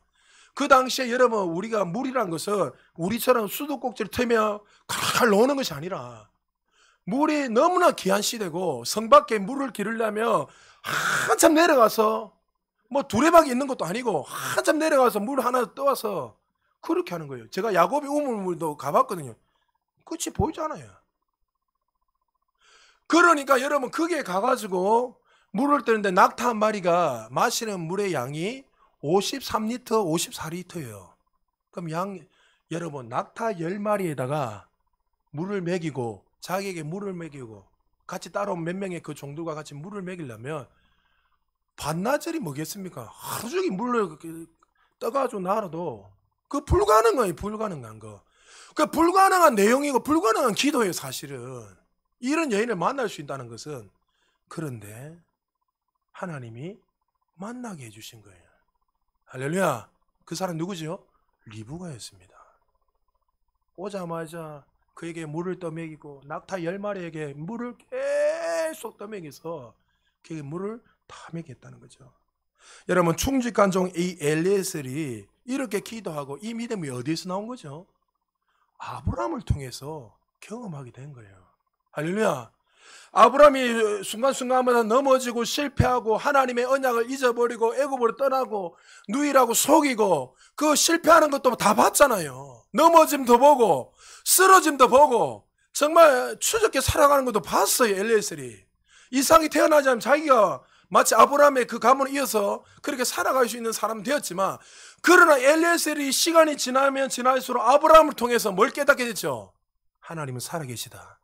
그 당시에 여러분 우리가 물이란 것은 우리처럼 수도꼭지를 틀며 칼칼 노는 것이 아니라 물이 너무나 귀한 시대고 성 밖에 물을 기르려면 한참 내려가서 뭐 두레박이 있는 것도 아니고 한참 내려가서 물 하나 떠와서 그렇게 하는 거예요. 제가 야곱의 우물물도 가봤거든요. 끝이 보이지 않아요. 그러니까 여러분 거기에 가가지고 물을 뜨는데 낙타 한 마리가 마시는 물의 양이 53리터, 54리터예요. 그럼 여러분 낙타 10마리에다가 물을 먹이고 자기에게 물을 먹이고 같이 따라온 몇 명의 그 종들과 같이 물을 먹이려면 반나절이 뭐겠습니까? 하루 종일 물을 떠가지고 나눠도 그 불가능해요. 불가능한 거. 그 불가능한 내용이고 불가능한 기도예요. 사실은. 이런 여인을 만날 수 있다는 것은 그런데 하나님이 만나게 해주신 거예요. 할렐루야. 그 사람 누구지요? 리브가였습니다. 오자마자 그에게 물을 떠먹이고 낙타 10마리에게 물을 계속 떠먹여서 그에게 물을 다 먹였다는 거죠. 여러분 충직한 종 이 엘리에셀이 이렇게 기도하고 이 믿음이 어디에서 나온 거죠? 아브라함을 통해서 경험하게 된 거예요. 할렐루야. 아브라함이 순간순간마다 넘어지고 실패하고 하나님의 언약을 잊어버리고 애굽으로 떠나고 누이라고 속이고 그 실패하는 것도 다 봤잖아요. 넘어짐도 보고 쓰러짐도 보고 정말 추적해 살아가는 것도 봤어요. 엘리에셀이. 이삭이 태어나자면 자기가 마치 아브라함의 그 가문을 이어서 그렇게 살아갈 수 있는 사람은 되었지만, 그러나 엘리에셀이 시간이 지나면 지날수록 아브라함을 통해서 뭘 깨닫게 됐죠? 하나님은 살아계시다.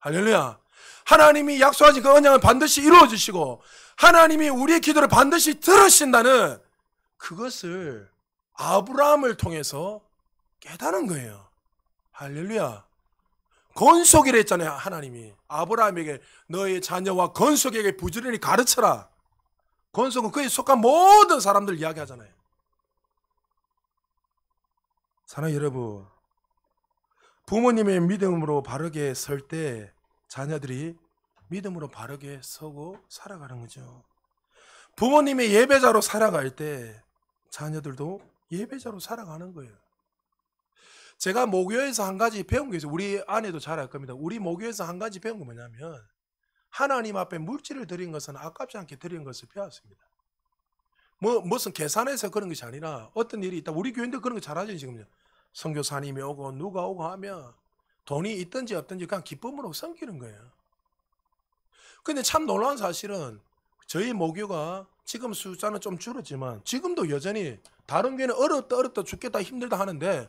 할렐루야. 하나님이 약속하신 그 언약은 반드시 이루어 주시고 하나님이 우리의 기도를 반드시 들으신다는 그것을 아브라함을 통해서 깨닫는 거예요. 할렐루야. 건속이라 했잖아요. 하나님이 아브라함에게 너의 자녀와 건속에게 부지런히 가르쳐라. 건속은 그에 속한 모든 사람들 이야기하잖아요. 사랑하는 여러분, 부모님의 믿음으로 바르게 설 때 자녀들이 믿음으로 바르게 서고 살아가는 거죠. 부모님의 예배자로 살아갈 때 자녀들도 예배자로 살아가는 거예요. 제가 모교에서 한 가지 배운 게 있어요. 우리 아내도 잘 알 겁니다. 우리 모교에서 한 가지 배운 게 뭐냐면, 하나님 앞에 물질을 드린 것은 아깝지 않게 드린 것을 배웠습니다. 무슨 계산해서 그런 것이 아니라 어떤 일이 있다. 우리 교인들 그런 거 잘하죠. 지금요. 선교사님이 오고 누가 오고 하면 돈이 있든지 없든지 그냥 기쁨으로 섬기는 거예요. 근데 참 놀라운 사실은 저희 모교가 지금 숫자는 좀 줄었지만 지금도 여전히 다른 교회는 어렵다 죽겠다 힘들다 하는데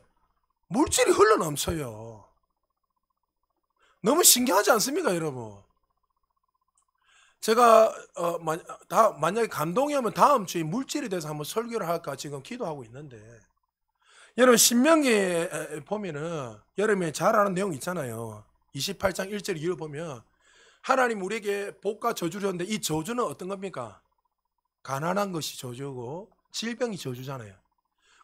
물질이 흘러넘쳐요. 너무 신기하지 않습니까, 여러분? 제가 만약에 감동이 오면 다음 주에 물질에 대해서 한번 설교를 할까 지금 기도하고 있는데, 여러분 신명기에 보면은 여러분이 잘 아는 내용 있잖아요. 28장 1절 2절 보면 하나님 우리에게 복과 저주를 줬는데 이 저주는 어떤 겁니까? 가난한 것이 저주고 질병이 저주잖아요.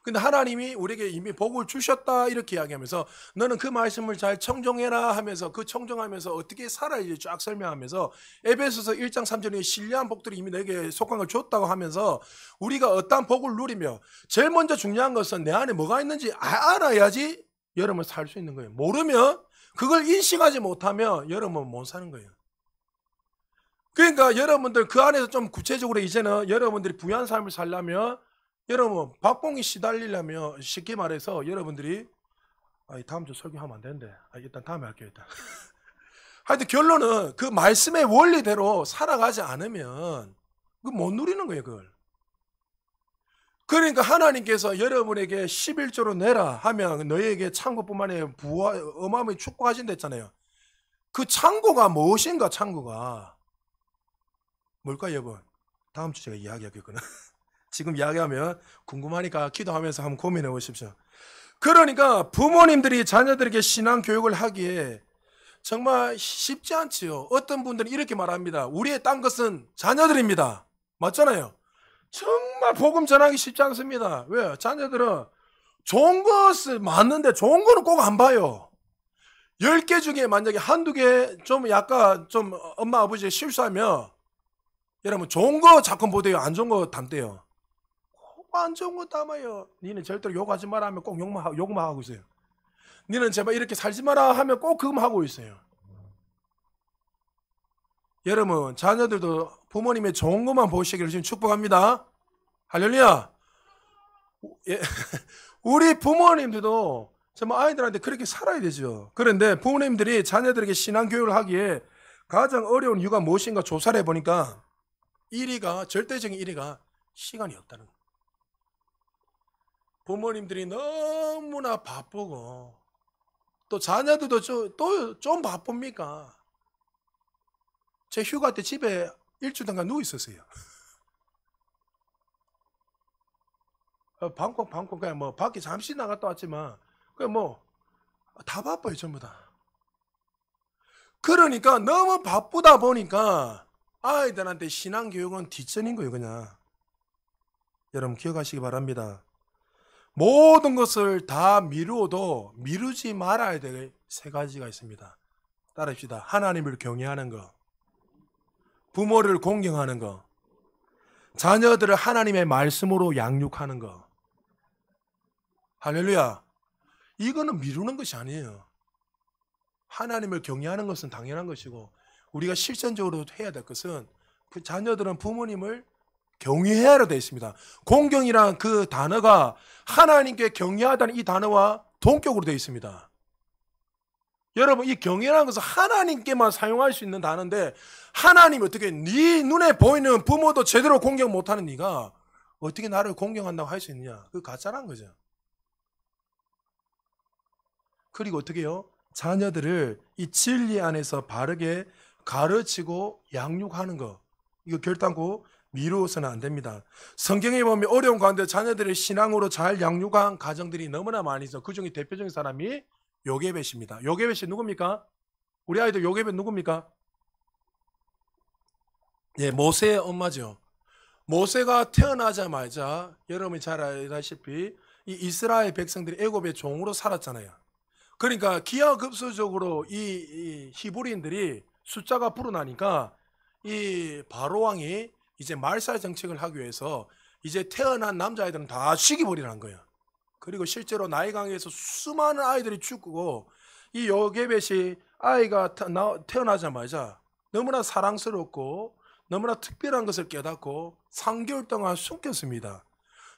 근데 하나님이 우리에게 이미 복을 주셨다 이렇게 이야기하면서 너는 그 말씀을 잘 청종해라 하면서 그 청종하면서 어떻게 살아야지 쫙 설명하면서 에베소서 1장 3절에 신뢰한 복들이 이미 너에게 속한 걸 줬다고 하면서 우리가 어떠한 복을 누리며 제일 먼저 중요한 것은 내 안에 뭐가 있는지 알아야지 여러분 살 수 있는 거예요. 모르면 그걸 인식하지 못하면 여러분 못 사는 거예요. 그러니까 여러분들 그 안에서 좀 구체적으로 이제는 여러분들이 부유한 삶을 살려면 여러분 박봉이 시달리려면 쉽게 말해서 여러분들이 다음 주 설교하면 안 되는데 일단 다음에 할게요. 일단 하여튼 결론은 그 말씀의 원리대로 살아가지 않으면 그 못 누리는 거예요. 그걸. 그러니까 하나님께서 여러분에게 11조로 내라 하면 너희에게 창고뿐만 아니라 부와 어마어마하게 축복하신다 했잖아요. 그 창고가 무엇인가? 창고가 뭘까요, 여러분? 다음 주 제가 이야기하겠구나. 지금 이야기하면 궁금하니까 기도하면서 한번 고민해 보십시오. 그러니까 부모님들이 자녀들에게 신앙 교육을 하기에 정말 쉽지 않지요. 어떤 분들은 이렇게 말합니다. 우리의 딴 것은 자녀들입니다. 맞잖아요. 정말 복음 전하기 쉽지 않습니다. 왜요? 자녀들은 좋은 것을 맞는데 좋은 거는 꼭 안 봐요. 10개 중에 만약에 한두 개 좀 약간 좀 엄마 아버지가 실수하면 여러분 좋은 거 자꾸 보대요. 안 좋은 거 담대요. 안 좋은 거 담아요. 니는 절대로 욕하지 마라 하면 꼭 욕만 하고 있어요. 니는 제발 이렇게 살지 마라 하면 꼭 그것만 하고 있어요. 여러분 자녀들도 부모님의 좋은 것만 보시기를 지금 축복합니다. 할렐루야. 우리 부모님들도 정말 아이들한테 그렇게 살아야 되죠. 그런데 부모님들이 자녀들에게 신앙교육을 하기에 가장 어려운 이유가 무엇인가 조사를 해보니까 1위가 절대적인 1위가 시간이 없다는 거예요. 부모님들이 너무나 바쁘고 또 자녀들도 좀 바쁩니까? 제 휴가 때 집에 일주일 동안 누워 있었어요. 방콕 그냥 뭐 밖에 잠시 나갔다 왔지만 그냥 뭐 다 바빠요 전부 다. 그러니까 너무 바쁘다 보니까 아이들한테 신앙교육은 뒷전인 거예요 그냥. 여러분 기억하시기 바랍니다. 모든 것을 다 미루어도 미루지 말아야 될 세 가지가 있습니다. 따라합시다. 하나님을 경외하는 것, 부모를 공경하는 것, 자녀들을 하나님의 말씀으로 양육하는 거. 할렐루야. 이거는 미루는 것이 아니에요. 하나님을 경외하는 것은 당연한 것이고, 우리가 실천적으로 해야 될 것은 그 자녀들은 부모님을 경외해야 되어 있습니다. 공경이란 그 단어가 하나님께 경외하다는 이 단어와 동격으로 되어 있습니다. 여러분, 이 경외라는 것은 하나님께만 사용할 수 있는 단어인데, 하나님 어떻게 네 눈에 보이는 부모도 제대로 공경 못하는 네가 어떻게 나를 공경한다고 할 수 있느냐? 그거 가짜라는 거죠. 그리고 어떻게 해요? 자녀들을 이 진리 안에서 바르게 가르치고 양육하는 거, 이거 결단코 미루어서는 안 됩니다. 성경에 보면 어려운 가운데 자녀들을 신앙으로 잘 양육한 가정들이 너무나 많이 있어. 그 중에 대표적인 사람이 요게벳입니다. 요게벳이 누굽니까? 우리 아이들 요게벳 누굽니까? 예, 모세의 엄마죠. 모세가 태어나자마자 여러분이 잘 알다시피 이 이스라엘 백성들이 애굽의 종으로 살았잖아요. 그러니까 기하급수적으로 이 히브리인들이 숫자가 불어나니까 이 바로 왕이 이제 말살 정책을 하기 위해서 이제 태어난 남자아이들은 다 죽여버리라는 거예요. 그리고 실제로 나일강에서 수많은 아이들이 죽고, 이 요게벳이 아이가 태어나자마자 너무나 사랑스럽고 너무나 특별한 것을 깨닫고 3개월 동안 숨겼습니다.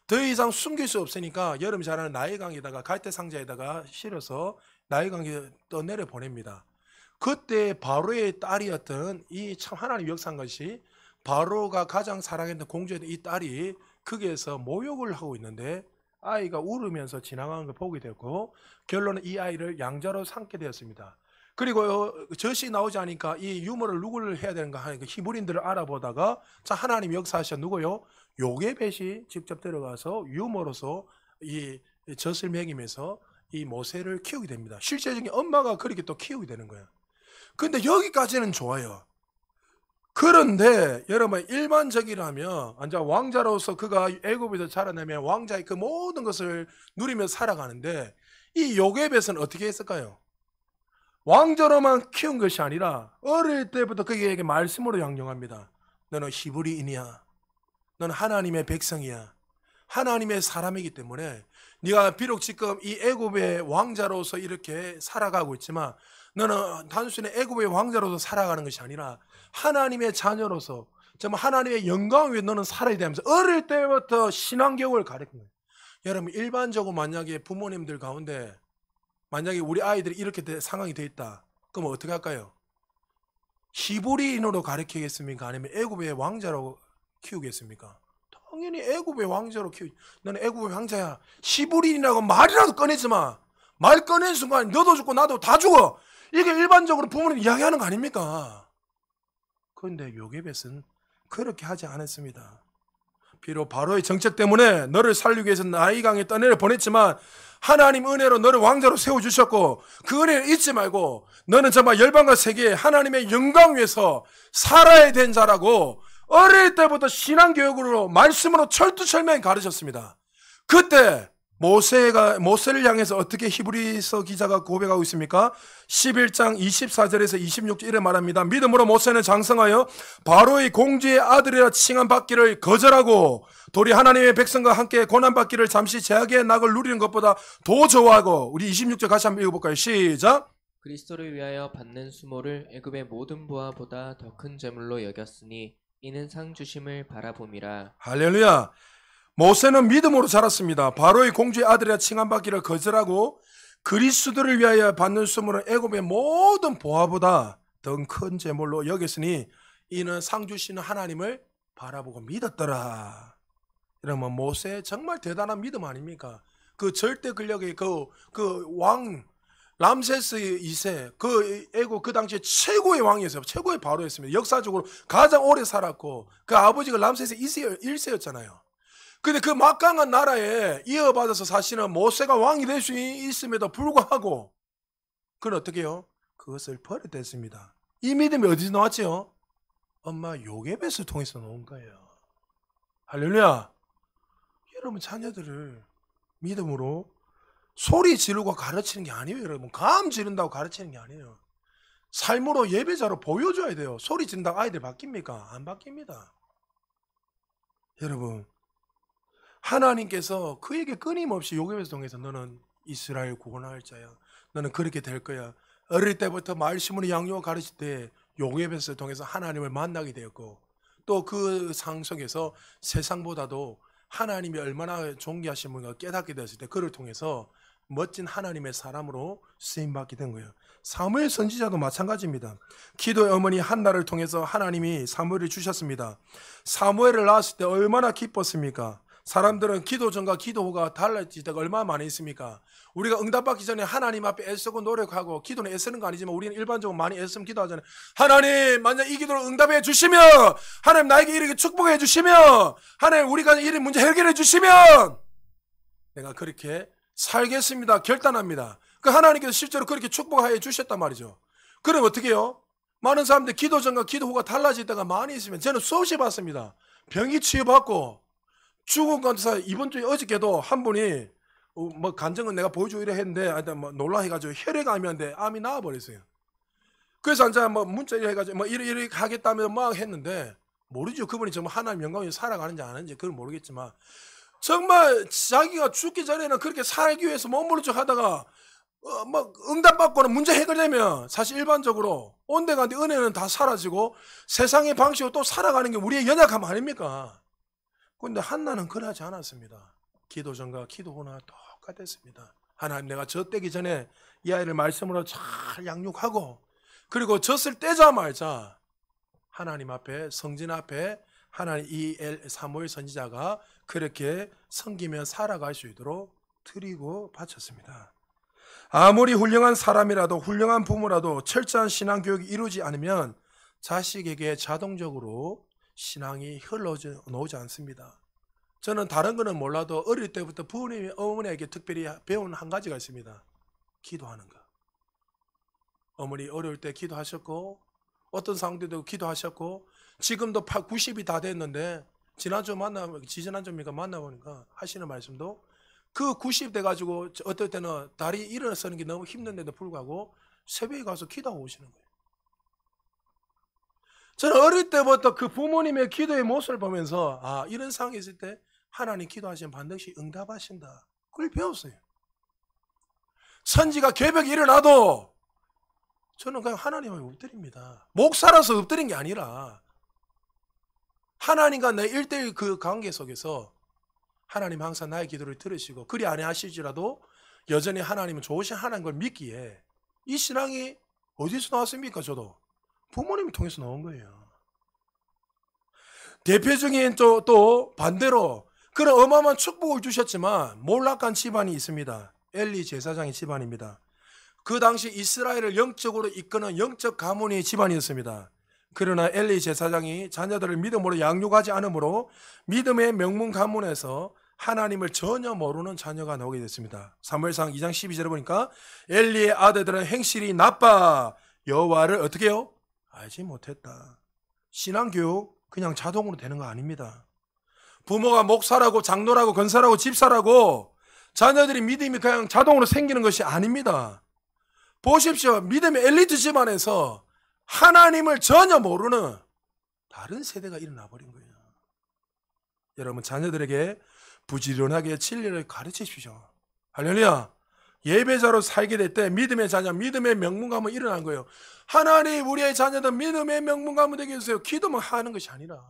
더 이상 숨길 수 없으니까 여러분이 잘 아는 나일강에다가 갈대 상자에다가 실어서 나일강에 떠내려 보냅니다. 그때 바로의 딸이었던 이 참 하나님 역사한 것이, 바로가 가장 사랑했던 공주였던 이 딸이 거기에서 모욕을 하고 있는데 아이가 울으면서 지나가는 걸 보게 되었고, 결론은 이 아이를 양자로 삼게 되었습니다. 그리고 젖이 나오지 않으니까 이 유모를 누구를 해야 되는가 하는 그 히브리인들을 알아보다가, 자, 하나님 역사하셔. 누구요? 요게벳이 직접 들어가서 유모로서 이 젖을 먹이면서 이 모세를 키우게 됩니다. 실제적인 엄마가 그렇게 또 키우게 되는 거예요. 근데 여기까지는 좋아요. 그런데 여러분, 일반적이라면 이제 왕자로서 그가 애굽에서 자라나면 왕자의 그 모든 것을 누리며 살아가는데, 이 요게벳은 어떻게 했을까요? 왕자로만 키운 것이 아니라 어릴 때부터 그에게 말씀으로 양육합니다. 너는 히브리인이야. 너는 하나님의 백성이야. 하나님의 사람이기 때문에 네가 비록 지금 이 애굽의 왕자로서 이렇게 살아가고 있지만, 너는 단순히 애굽의 왕자로서 살아가는 것이 아니라 하나님의 자녀로서 정말 하나님의 영광 위에 너는 살아야 되면서 어릴 때부터 신앙교육을 가르치는 거예요. 여러분, 일반적으로 만약에 부모님들 가운데 만약에 우리 아이들이 이렇게 상황이 돼 있다, 그럼 어떻게 할까요? 히브리인으로 가르치겠습니까? 아니면 애굽의 왕자로 키우겠습니까? 당연히 애굽의 왕자로 너는 애굽의 왕자야. 히브리인이라고 말이라도 꺼내지 마. 말 꺼낸 순간 너도 죽고 나도 다 죽어. 이게 일반적으로 부모님 이야기하는 거 아닙니까? 그런데 요게벳은 그렇게 하지 않았습니다. 비록 바로의 정책 때문에 너를 살리기 위해서 나일강에 떠내려 보냈지만, 하나님 은혜로 너를 왕자로 세워주셨고, 그 은혜를 잊지 말고 너는 정말 열방과 세계에 하나님의 영광 위에서 살아야 된 자라고 어릴 때부터 신앙교육으로 말씀으로 철두철미하게 가르쳤습니다. 그때 모세를 향해서 어떻게 히브리서 기자가 고백하고 있습니까? 11장 24절에서 26절 이래 말합니다. 믿음으로 모세는 장성하여 바로의 공주의 아들이라 칭함받기를 거절하고, 도리 하나님의 백성과 함께 고난받기를 잠시 제약의 낙을 누리는 것보다 더 좋아하고. 우리 26절 같이 한번 읽어볼까요? 시작. 그리스도를 위하여 받는 수모를 애굽의 모든 부하보다 더 큰 재물로 여겼으니 이는 상 주심을 바라봄이라. 할렐루야. 모세는 믿음으로 자랐습니다. 바로의 공주의 아들이라 칭함받기를 거절하고, 그리스도를 위하여 받는 수모를 애굽의 모든 보화보다 더 큰 재물로 여겼으니 이는 상 주시는 하나님을 바라보고 믿었더라. 이러면 모세 정말 대단한 믿음 아닙니까? 그 절대 권력의 그 왕 람세스 2세, 그 애굽 그 당시에 최고의 왕이었어요. 최고의 바로였습니다. 역사적으로 가장 오래 살았고, 그 아버지가 람세스 1세였잖아요. 근데 그 막강한 나라에 이어받아서 사실은 모세가 왕이 될 수 있음에도 불구하고 그는 어떻게 해요? 그것을 버려댔습니다. 이 믿음이 어디서 나왔지요? 엄마 요게벳을 통해서 나온 거예요. 할렐루야. 여러분, 자녀들을 믿음으로 소리 지르고 가르치는 게 아니에요. 여러분, 감 지른다고 가르치는 게 아니에요. 삶으로 예배자로 보여줘야 돼요. 소리 지른다고 아이들 바뀝니까? 안 바뀝니다. 여러분, 하나님께서 그에게 끊임없이 요셉을 통해서 너는 이스라엘 구원할 자야. 너는 그렇게 될 거야. 어릴 때부터 말씀으로 양육을 가르칠 때 요셉을 통해서 하나님을 만나게 되었고 또 그 상 속에서 세상보다도 하나님이 얼마나 존귀하신 분인가 깨닫게 되었을 때 그를 통해서 멋진 하나님의 사람으로 쓰임받게 된 거예요. 사무엘 선지자도 마찬가지입니다. 기도의 어머니 한나를 통해서 하나님이 사무엘을 주셨습니다. 사무엘을 낳았을 때 얼마나 기뻤습니까? 사람들은 기도 전과 기도 후가 달라질 때가 얼마나 많이 있습니까? 우리가 응답받기 전에 하나님 앞에 애쓰고 노력하고 기도는 애쓰는 거 아니지만 우리는 일반적으로 많이 애쓰면 기도하잖아요. 하나님 만약 이 기도를 응답해 주시면, 하나님 나에게 이렇게 축복해 주시면, 하나님 우리가 이런 문제 해결해 주시면 내가 그렇게 살겠습니다. 결단합니다. 그 하나님께서 실제로 그렇게 축복하여 주셨단 말이죠. 그럼 어떻게 해요? 많은 사람들이 기도 전과 기도 후가 달라질 때가 많이 있으면 저는 수없이 봤습니다. 병이 치유받고 죽은 간사 이번 주에 어저께도 한 분이 뭐 간증은 내가 보여주기로 했는데 하여튼 뭐 놀라해가지고 혈액암이 한데 암이 나와버렸어요. 그래서 이제 뭐 문자 해가지고 뭐 이렇게 하겠다며 막 했는데 모르죠. 그분이 정말 하나님 영광에 살아가는지 안 하는지 그건 모르겠지만 정말 자기가 죽기 전에는 그렇게 살기 위해서 몸부림 쭉 하다가 막 응답받고는 문제 해결되면 사실 일반적으로 온데간데 은혜는 다 사라지고 세상의 방식으로 또 살아가는 게 우리의 연약함 아닙니까? 그런데 한나는 그러지 않았습니다. 기도 전과 기도 후나 똑같았습니다. 하나님 내가 젖되기 전에 이 아이를 말씀으로 잘 양육하고 그리고 젖을 떼자마자 하나님 앞에 성진 앞에 하나님 이 사무엘 선지자가 그렇게 섬기며 살아갈 수 있도록 드리고 바쳤습니다. 아무리 훌륭한 사람이라도 훌륭한 부모라도 철저한 신앙 교육이 이루어지지 않으면 자식에게 자동적으로 신앙이 흘러오지 않습니다. 저는 다른 거는 몰라도 어릴 때부터 부모님이 어머니에게 특별히 배운 한 가지가 있습니다. 기도하는 거. 어머니 어려울 때 기도하셨고 어떤 상황들도 기도하셨고 지금도 90이 다 됐는데 지난주입니까 만나보니까 하시는 말씀도 그 90 돼가지고 어떨 때는 다리 일어서는 게 너무 힘든데도 불구하고 새벽에 가서 기도하고 오시는 거예요. 저는 어릴 때부터 그 부모님의 기도의 모습을 보면서 아 이런 상황이 있을 때 하나님 기도하시면 반드시 응답하신다. 그걸 배웠어요. 천지가 괴벽이 일어나도 저는 그냥 하나님을 엎드립니다. 목사라서 엎드린 게 아니라 하나님과 내 1대1 그 관계 속에서 하나님 항상 나의 기도를 들으시고 그리 아니하실지라도 여전히 하나님은 좋으신 하나님 걸 믿기에 이 신앙이 어디서 나왔습니까? 저도 부모님을 통해서 나온 거예요. 대표적인 또 반대로 그런 어마어마한 축복을 주셨지만 몰락한 집안이 있습니다. 엘리 제사장의 집안입니다. 그 당시 이스라엘을 영적으로 이끄는 영적 가문의 집안이었습니다. 그러나 엘리 제사장이 자녀들을 믿음으로 양육하지 않으므로 믿음의 명문 가문에서 하나님을 전혀 모르는 자녀가 나오게 됐습니다. 사무엘상 2장 12절에 보니까 엘리의 아들들은 행실이 나빠 여호와를 어떻게 해요? 알지 못했다. 신앙교육 그냥 자동으로 되는 거 아닙니다. 부모가 목사라고 장로라고 권사라고 집사라고 자녀들이 믿음이 그냥 자동으로 생기는 것이 아닙니다. 보십시오. 믿음의 엘리트 집안에서 하나님을 전혀 모르는 다른 세대가 일어나 버린 거예요. 여러분 자녀들에게 부지런하게 진리를 가르치십시오. 할렐루야. 예배자로 살게 될 때 믿음의 자녀, 믿음의 명문가문 일어난 거예요. 하나님 우리의 자녀들 믿음의 명문가문 되게 해주세요. 기도만 하는 것이 아니라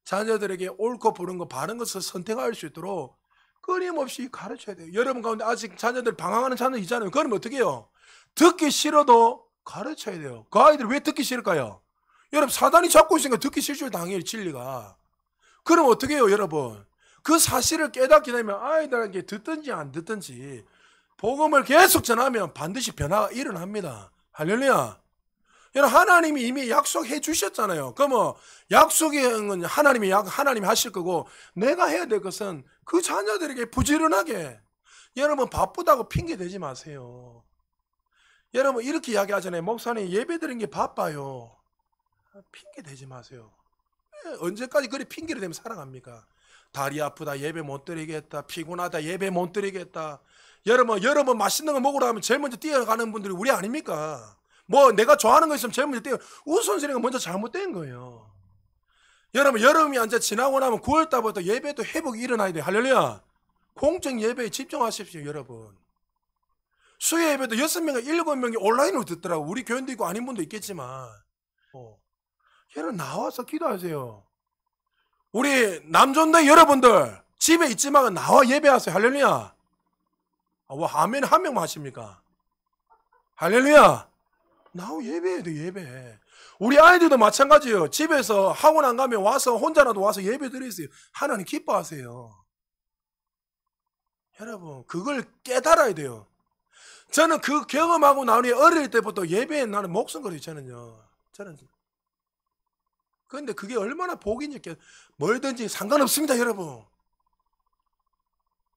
자녀들에게 옳고 바른 거 바른 것을 선택할 수 있도록 끊임없이 가르쳐야 돼요. 여러분 가운데 아직 자녀들 방황하는 자녀 있잖아요. 그러면 어떻게 해요? 듣기 싫어도 가르쳐야 돼요. 그 아이들 왜 듣기 싫을까요? 여러분 사단이 잡고 있으니까 듣기 싫죠. 당연히 진리가. 그럼 어떻게 해요 여러분? 그 사실을 깨닫게 되면 아이들에게 듣든지 안 듣든지 복음을 계속 전하면 반드시 변화가 일어납니다. 할렐루야. 여러분 하나님이 이미 약속해 주셨잖아요. 그러면 약속은 하나님이 하실 거고 내가 해야 될 것은 그 자녀들에게 부지런하게 여러분 바쁘다고 핑계 대지 마세요. 여러분 이렇게 이야기하잖아요. 목사님 예배 드리는 게 바빠요. 핑계 대지 마세요. 언제까지 그리 핑계를 대면 살아갑니까? 다리 아프다 예배 못 드리겠다. 피곤하다 예배 못 드리겠다. 여러분 맛있는 거 먹으러 가면 제일 먼저 뛰어가는 분들이 우리 아닙니까? 뭐 내가 좋아하는 거 있으면 제일 먼저 뛰어. 우선순위가 먼저 잘못된 거예요. 여러분 여름이 이제 지나고 나면 9월 달부터 예배도 회복이 일어나야 돼요. 할렐루야. 공적 예배에 집중하십시오, 여러분. 수요 예배도 6명과 7명이 온라인으로 듣더라고. 우리 교인도 있고 아닌 분도 있겠지만. 여러분 나와서 기도하세요. 우리 남존대 여러분들 집에 있지만 나와 예배하세요. 할렐루야. 아멘 한 명만 하십니까? 할렐루야. 나와 예배해야 돼, 예배. 우리 아이들도 마찬가지예요. 집에서 학원 안 가면 와서 혼자라도 와서 예배 드리세요. 하나님 기뻐하세요. 여러분 그걸 깨달아야 돼요. 저는 그 경험하고 나니 어릴 때부터 예배에 나는 목숨 걸어요. 저는 그런데 그게 얼마나 복인지 뭐든지 상관없습니다. 여러분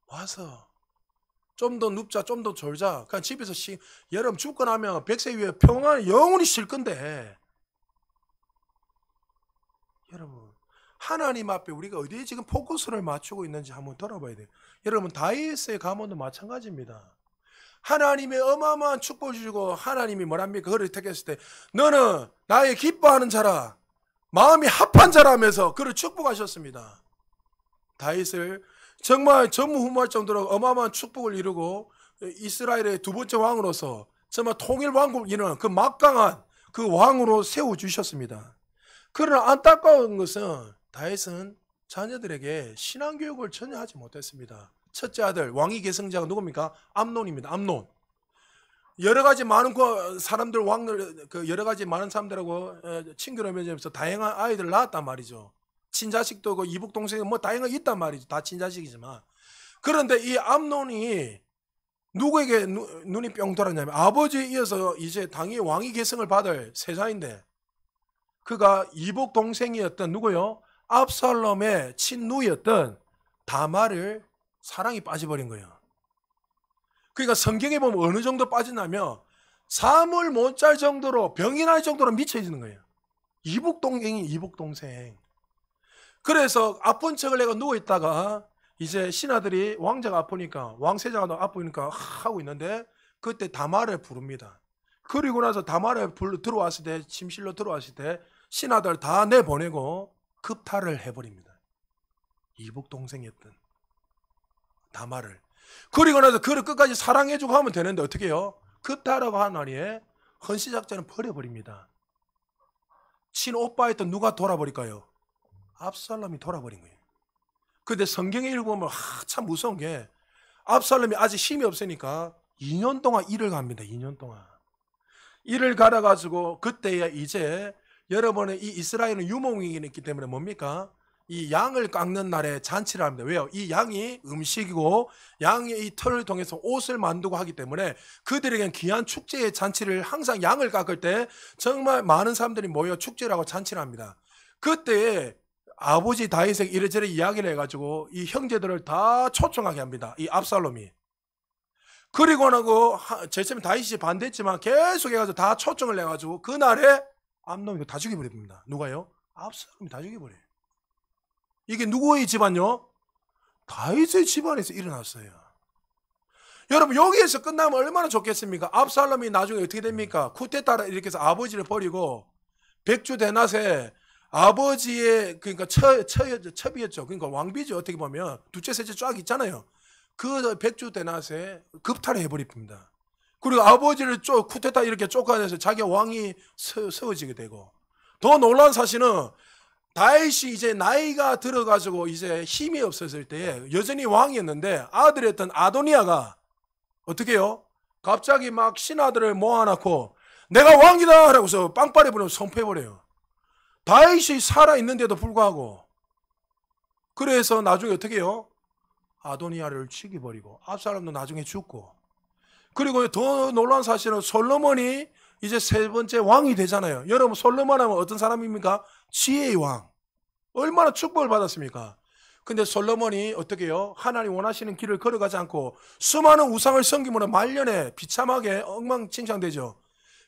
와서 좀 더 눕자, 좀 더 졸자. 그냥 집에서 여러분 죽고 나면 백세 위에 평안 영원히 쉴 건데, 여러분 하나님 앞에 우리가 어디에 지금 포커스를 맞추고 있는지 한번 돌아봐야 돼요. 여러분 다윗의 가문도 마찬가지입니다. 하나님의 어마어마한 축복을 주시고 하나님이 뭐랍니까? 그를 택했을 때 너는 나의 기뻐하는 자라, 마음이 합한 자라 하면서 그를 축복하셨습니다. 다윗을 정말 전무후무할 정도로 어마어마한 축복을 이루고 이스라엘의 두 번째 왕으로서 정말 통일 왕국을 이루는 그 막강한 그 왕으로 세워주셨습니다. 그러나 안타까운 것은 다윗은 자녀들에게 신앙교육을 전혀 하지 못했습니다. 첫째 아들 왕위 계승자가 누굽니까? 암논입니다. 암논. 여러 가지 많은 사람들 여러 가지 많은 사람들하고 친교를 맺으면서 다양한 아이들을 낳았단 말이죠. 친자식도 그 이북 동생은 뭐 다양하게 있단 말이죠. 다 친자식이지만. 그런데 이 암논이 누구에게 눈이 뿅 돌았냐면 아버지에 이어서 이제 당연히 왕위 계승을 받을 세자인데 그가 이북 동생이었던 누구요? 압살롬의 친누이였던 다말을 사랑이 빠져버린 거예요. 그러니까 성경에 보면 어느 정도 빠지냐면 잠을 못 잘 정도로 병이 날 정도로 미쳐있는 거예요. 이북 동생. 그래서 아픈 척을 내가 누워있다가 이제 신하들이 왕자가 아프니까 왕세자가 아프니까 하고 있는데 그때 다말을 부릅니다. 그리고 나서 다말을 들어왔을 때 침실로 들어왔을 때 신하들 다 내보내고 급탈을 해버립니다. 이북 동생이었던 다말을. 그리고 나서 그를 끝까지 사랑해주고 하면 되는데 어떻게 해요? 급탈하고 한 날에 헌시작전을 버려버립니다. 친오빠였던 누가 돌아버릴까요? 압살롬이 돌아버린 거예요. 근데 성경에 읽어보면 참 무서운 게 압살롬이 아직 힘이 없으니까 2년 동안 일을 갑니다. 2년 동안. 일을 갈아가지고 그때야 이제 여러분의 이 이스라엘은 유목민이기 때문에 뭡니까? 이 양을 깎는 날에 잔치를 합니다. 왜요? 이 양이 음식이고 양의 이 털을 통해서 옷을 만들고 하기 때문에 그들에겐 귀한 축제의 잔치를 항상 양을 깎을 때 정말 많은 사람들이 모여 축제라고 잔치를 합니다. 그때 아버지 다윗에게 이래저래 이야기를 해가지고 이 형제들을 다 초청하게 합니다. 이 압살롬이. 그리고 나고 제처음에 다윗이 반대했지만 계속 해가지고 다 초청을 해가지고 그날에 암논이 다 죽여버립니다. 누가요? 압살롬이 다 죽여버려요. 이게 누구의 집안요? 다윗의 집안에서 일어났어요. 여러분 여기에서 끝나면 얼마나 좋겠습니까? 압살롬이 나중에 어떻게 됩니까? 쿠데타를 일으켜서 아버지를 버리고 백주 대낮에 아버지의 그러니까 첩이었죠. 그러니까 왕비죠. 어떻게 보면 둘째 셋째 쫙 있잖아요. 그 백주 대낮에 급탈을 해버립니다. 그리고 아버지를 쿠데타 이렇게 쫓아내서 자기가 왕이 세워지게 되고 더 놀라운 사실은 다윗이 이제 나이가 들어가지고 이제 힘이 없었을 때 여전히 왕이었는데 아들이었던 아도니아가 어떻게 해요? 갑자기 막 신하들을 모아놓고 내가 왕이다 라고서 빵빠레 부르면서 선포해버려요. 다윗이 살아있는데도 불구하고. 그래서 나중에 어떻게 해요? 아도니아를 죽여버리고 압살롬도 나중에 죽고. 그리고 더 놀라운 사실은 솔로몬이 이제 세 번째 왕이 되잖아요. 여러분 솔로몬 하면 어떤 사람입니까? 지혜의 왕. 얼마나 축복을 받았습니까? 근데 솔로몬이 어떻게 해요? 하나님 원하시는 길을 걸어가지 않고 수많은 우상을 섬김으로 말년에 비참하게 엉망진창되죠.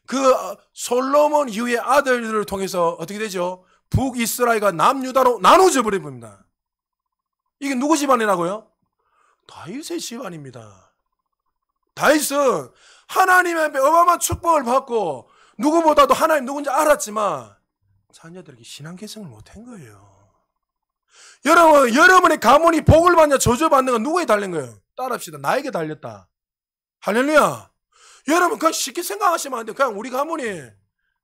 그 솔로몬 이후의 아들들을 통해서 어떻게 되죠? 북이스라엘과 남유다로 나눠져 버립니다. 이게 누구 집안이라고요? 다윗의 집안입니다. 다윗은 하나님의 어마어마한 축복을 받고 누구보다도 하나님 누군지 알았지만 자녀들에게 신앙 개성을 못한 거예요. 여러분의 가문이 복을 받냐 저주받는 건 누구에 달린 거예요? 따라합시다. 나에게 달렸다. 할렐루야. 여러분 그냥 쉽게 생각하시면 안 돼요. 그냥 우리 가문이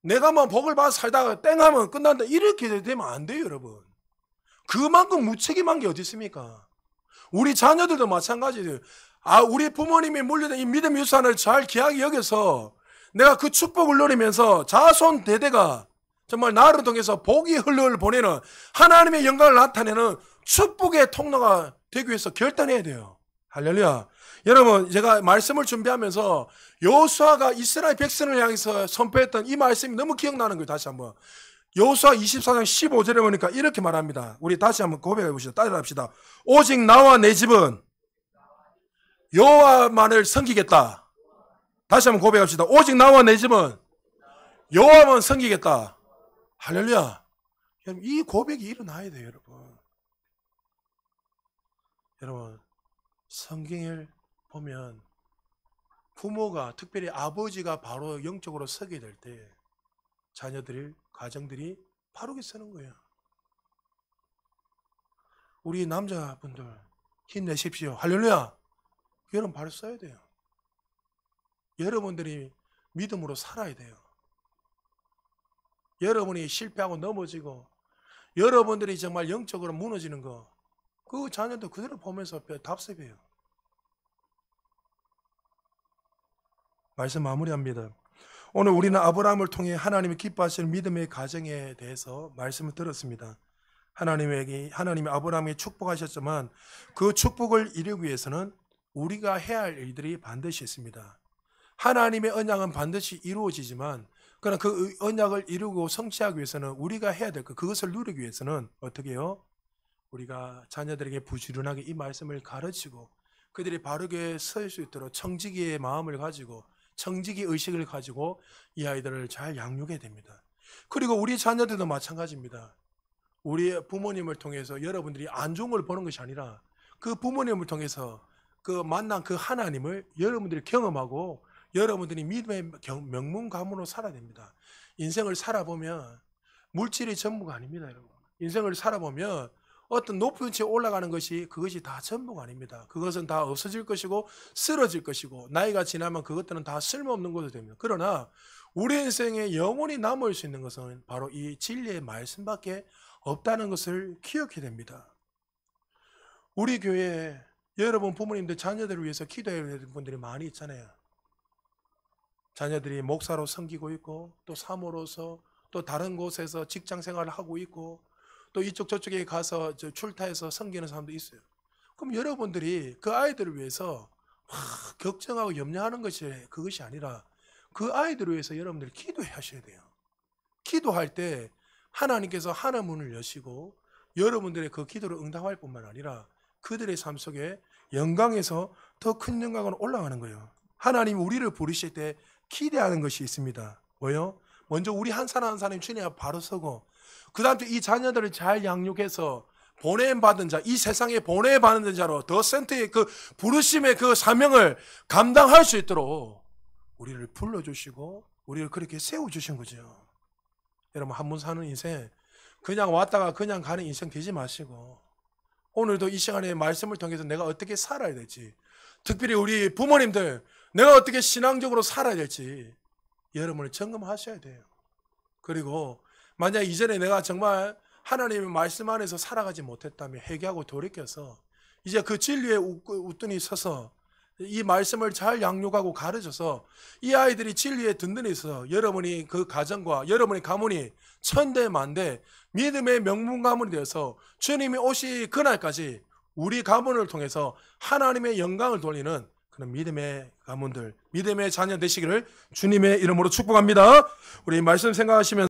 내가 뭐 복을 받아 살다가 땡 하면 끝난다. 이렇게 되면 안 돼요, 여러분. 그만큼 무책임한 게 어디 있습니까? 우리 자녀들도 마찬가지예요. 우리 부모님이 물려준 이 믿음 유산을 잘 귀하게 여겨서 내가 그 축복을 누리면서 자손 대대가 정말 나를 통해서 복이 흘러 보내는 하나님의 영광을 나타내는 축복의 통로가 되기 위해서 결단해야 돼요. 할렐루야. 여러분 제가 말씀을 준비하면서 여호수아가 이스라엘 백성을 향해서 선포했던 이 말씀이 너무 기억나는 거예요. 다시 한번 여호수아 24장 15절에 보니까 이렇게 말합니다. 우리 다시 한번 고백해 보시죠. 따라합시다. 오직 나와 내 집은 여호와만을 섬기겠다. 다시 한번 고백합시다. 오직 나와 내 집은 여호와만 섬기겠다. 할렐루야. 이 고백이 일어나야 돼요, 여러분. 여러분, 성경을 보면 부모가, 특별히 아버지가 바로 영적으로 서게 될 때 자녀들이, 가정들이 바르게 서는 거예요. 우리 남자분들 힘내십시오. 할렐루야. 여러분 바로 써야 돼요. 여러분들이 믿음으로 살아야 돼요. 여러분이 실패하고 넘어지고 여러분들이 정말 영적으로 무너지는 거, 그 자녀들 그대로 보면서 답습해요. 말씀 마무리합니다. 오늘 우리는 아브라함을 통해 하나님이 기뻐하시는 믿음의 가정에 대해서 말씀을 들었습니다. 하나님이 아브라함에게 축복하셨지만 그 축복을 이루기 위해서는 우리가 해야 할 일들이 반드시 있습니다. 하나님의 언약은 반드시 이루어지지만 그러나 그 언약을 이루고 성취하기 위해서는 우리가 해야 될 것, 그것을 누리기 위해서는 어떻게 해요? 우리가 자녀들에게 부지런하게 이 말씀을 가르치고 그들이 바르게 설 수 있도록 청지기의 마음을 가지고 청지기 의식을 가지고 이 아이들을 잘 양육해야 됩니다. 그리고 우리 자녀들도 마찬가지입니다. 우리 부모님을 통해서 여러분들이 안 좋은 걸 보는 것이 아니라 그 부모님을 통해서 그 만난 그 하나님을 여러분들이 경험하고 여러분들이 믿음의 명문 가문으로 살아야 됩니다. 인생을 살아보면 물질이 전부가 아닙니다, 여러분. 인생을 살아보면 어떤 높은 위치에 올라가는 그것이 다 전부가 아닙니다. 그것은 다 없어질 것이고 쓰러질 것이고 나이가 지나면 그것들은 다 쓸모없는 것이 됩니다. 그러나 우리 인생에 영원히 남을 수 있는 것은 바로 이 진리의 말씀밖에 없다는 것을 기억해야 됩니다. 우리 교회에 여러분 부모님들 자녀들을 위해서 기도해야 되는 분들이 많이 있잖아요. 자녀들이 목사로 섬기고 있고 또 사모로서 또 다른 곳에서 직장 생활을 하고 있고 또 이쪽 저쪽에 가서 출타해서 섬기는 사람도 있어요. 그럼 여러분들이 그 아이들을 위해서 걱정하고 염려하는 그것이 아니라 그 아이들을 위해서 여러분들이 기도하셔야 돼요. 기도할 때 하나님께서 하늘 문을 여시고 여러분들의 그 기도를 응답할 뿐만 아니라 그들의 삶 속에 영광에서 더 큰 영광으로 올라가는 거예요. 하나님이 우리를 부르실 때 기대하는 것이 있습니다. 뭐요? 먼저 우리 한 사람 한 사람이 주님 앞에 바로 서고 그 다음에 이 자녀들을 잘 양육해서 보냄받은 자, 이 세상에 보냄받은 자로 더 센터의 그 부르심의 그 사명을 감당할 수 있도록 우리를 불러주시고 우리를 그렇게 세워주신 거죠. 여러분 한 번 사는 인생 그냥 왔다가 그냥 가는 인생 되지 마시고 오늘도 이 시간에 말씀을 통해서 내가 어떻게 살아야 될지, 특별히 우리 부모님들 내가 어떻게 신앙적으로 살아야 될지 여러분을 점검하셔야 돼요. 그리고 만약 이전에 내가 정말 하나님의 말씀 안에서 살아가지 못했다면 회개하고 돌이켜서 이제 그 진리에 웃돈이 서서 이 말씀을 잘 양육하고 가르쳐서 이 아이들이 진리에 든든히 있어서 여러분이 그 가정과 여러분의 가문이 천대만대 믿음의 명문 가문이 되어서 주님이 오시 그날까지 우리 가문을 통해서 하나님의 영광을 돌리는 그런 믿음의 가문들, 믿음의 자녀 되시기를 주님의 이름으로 축복합니다. 우리 말씀 생각하시면서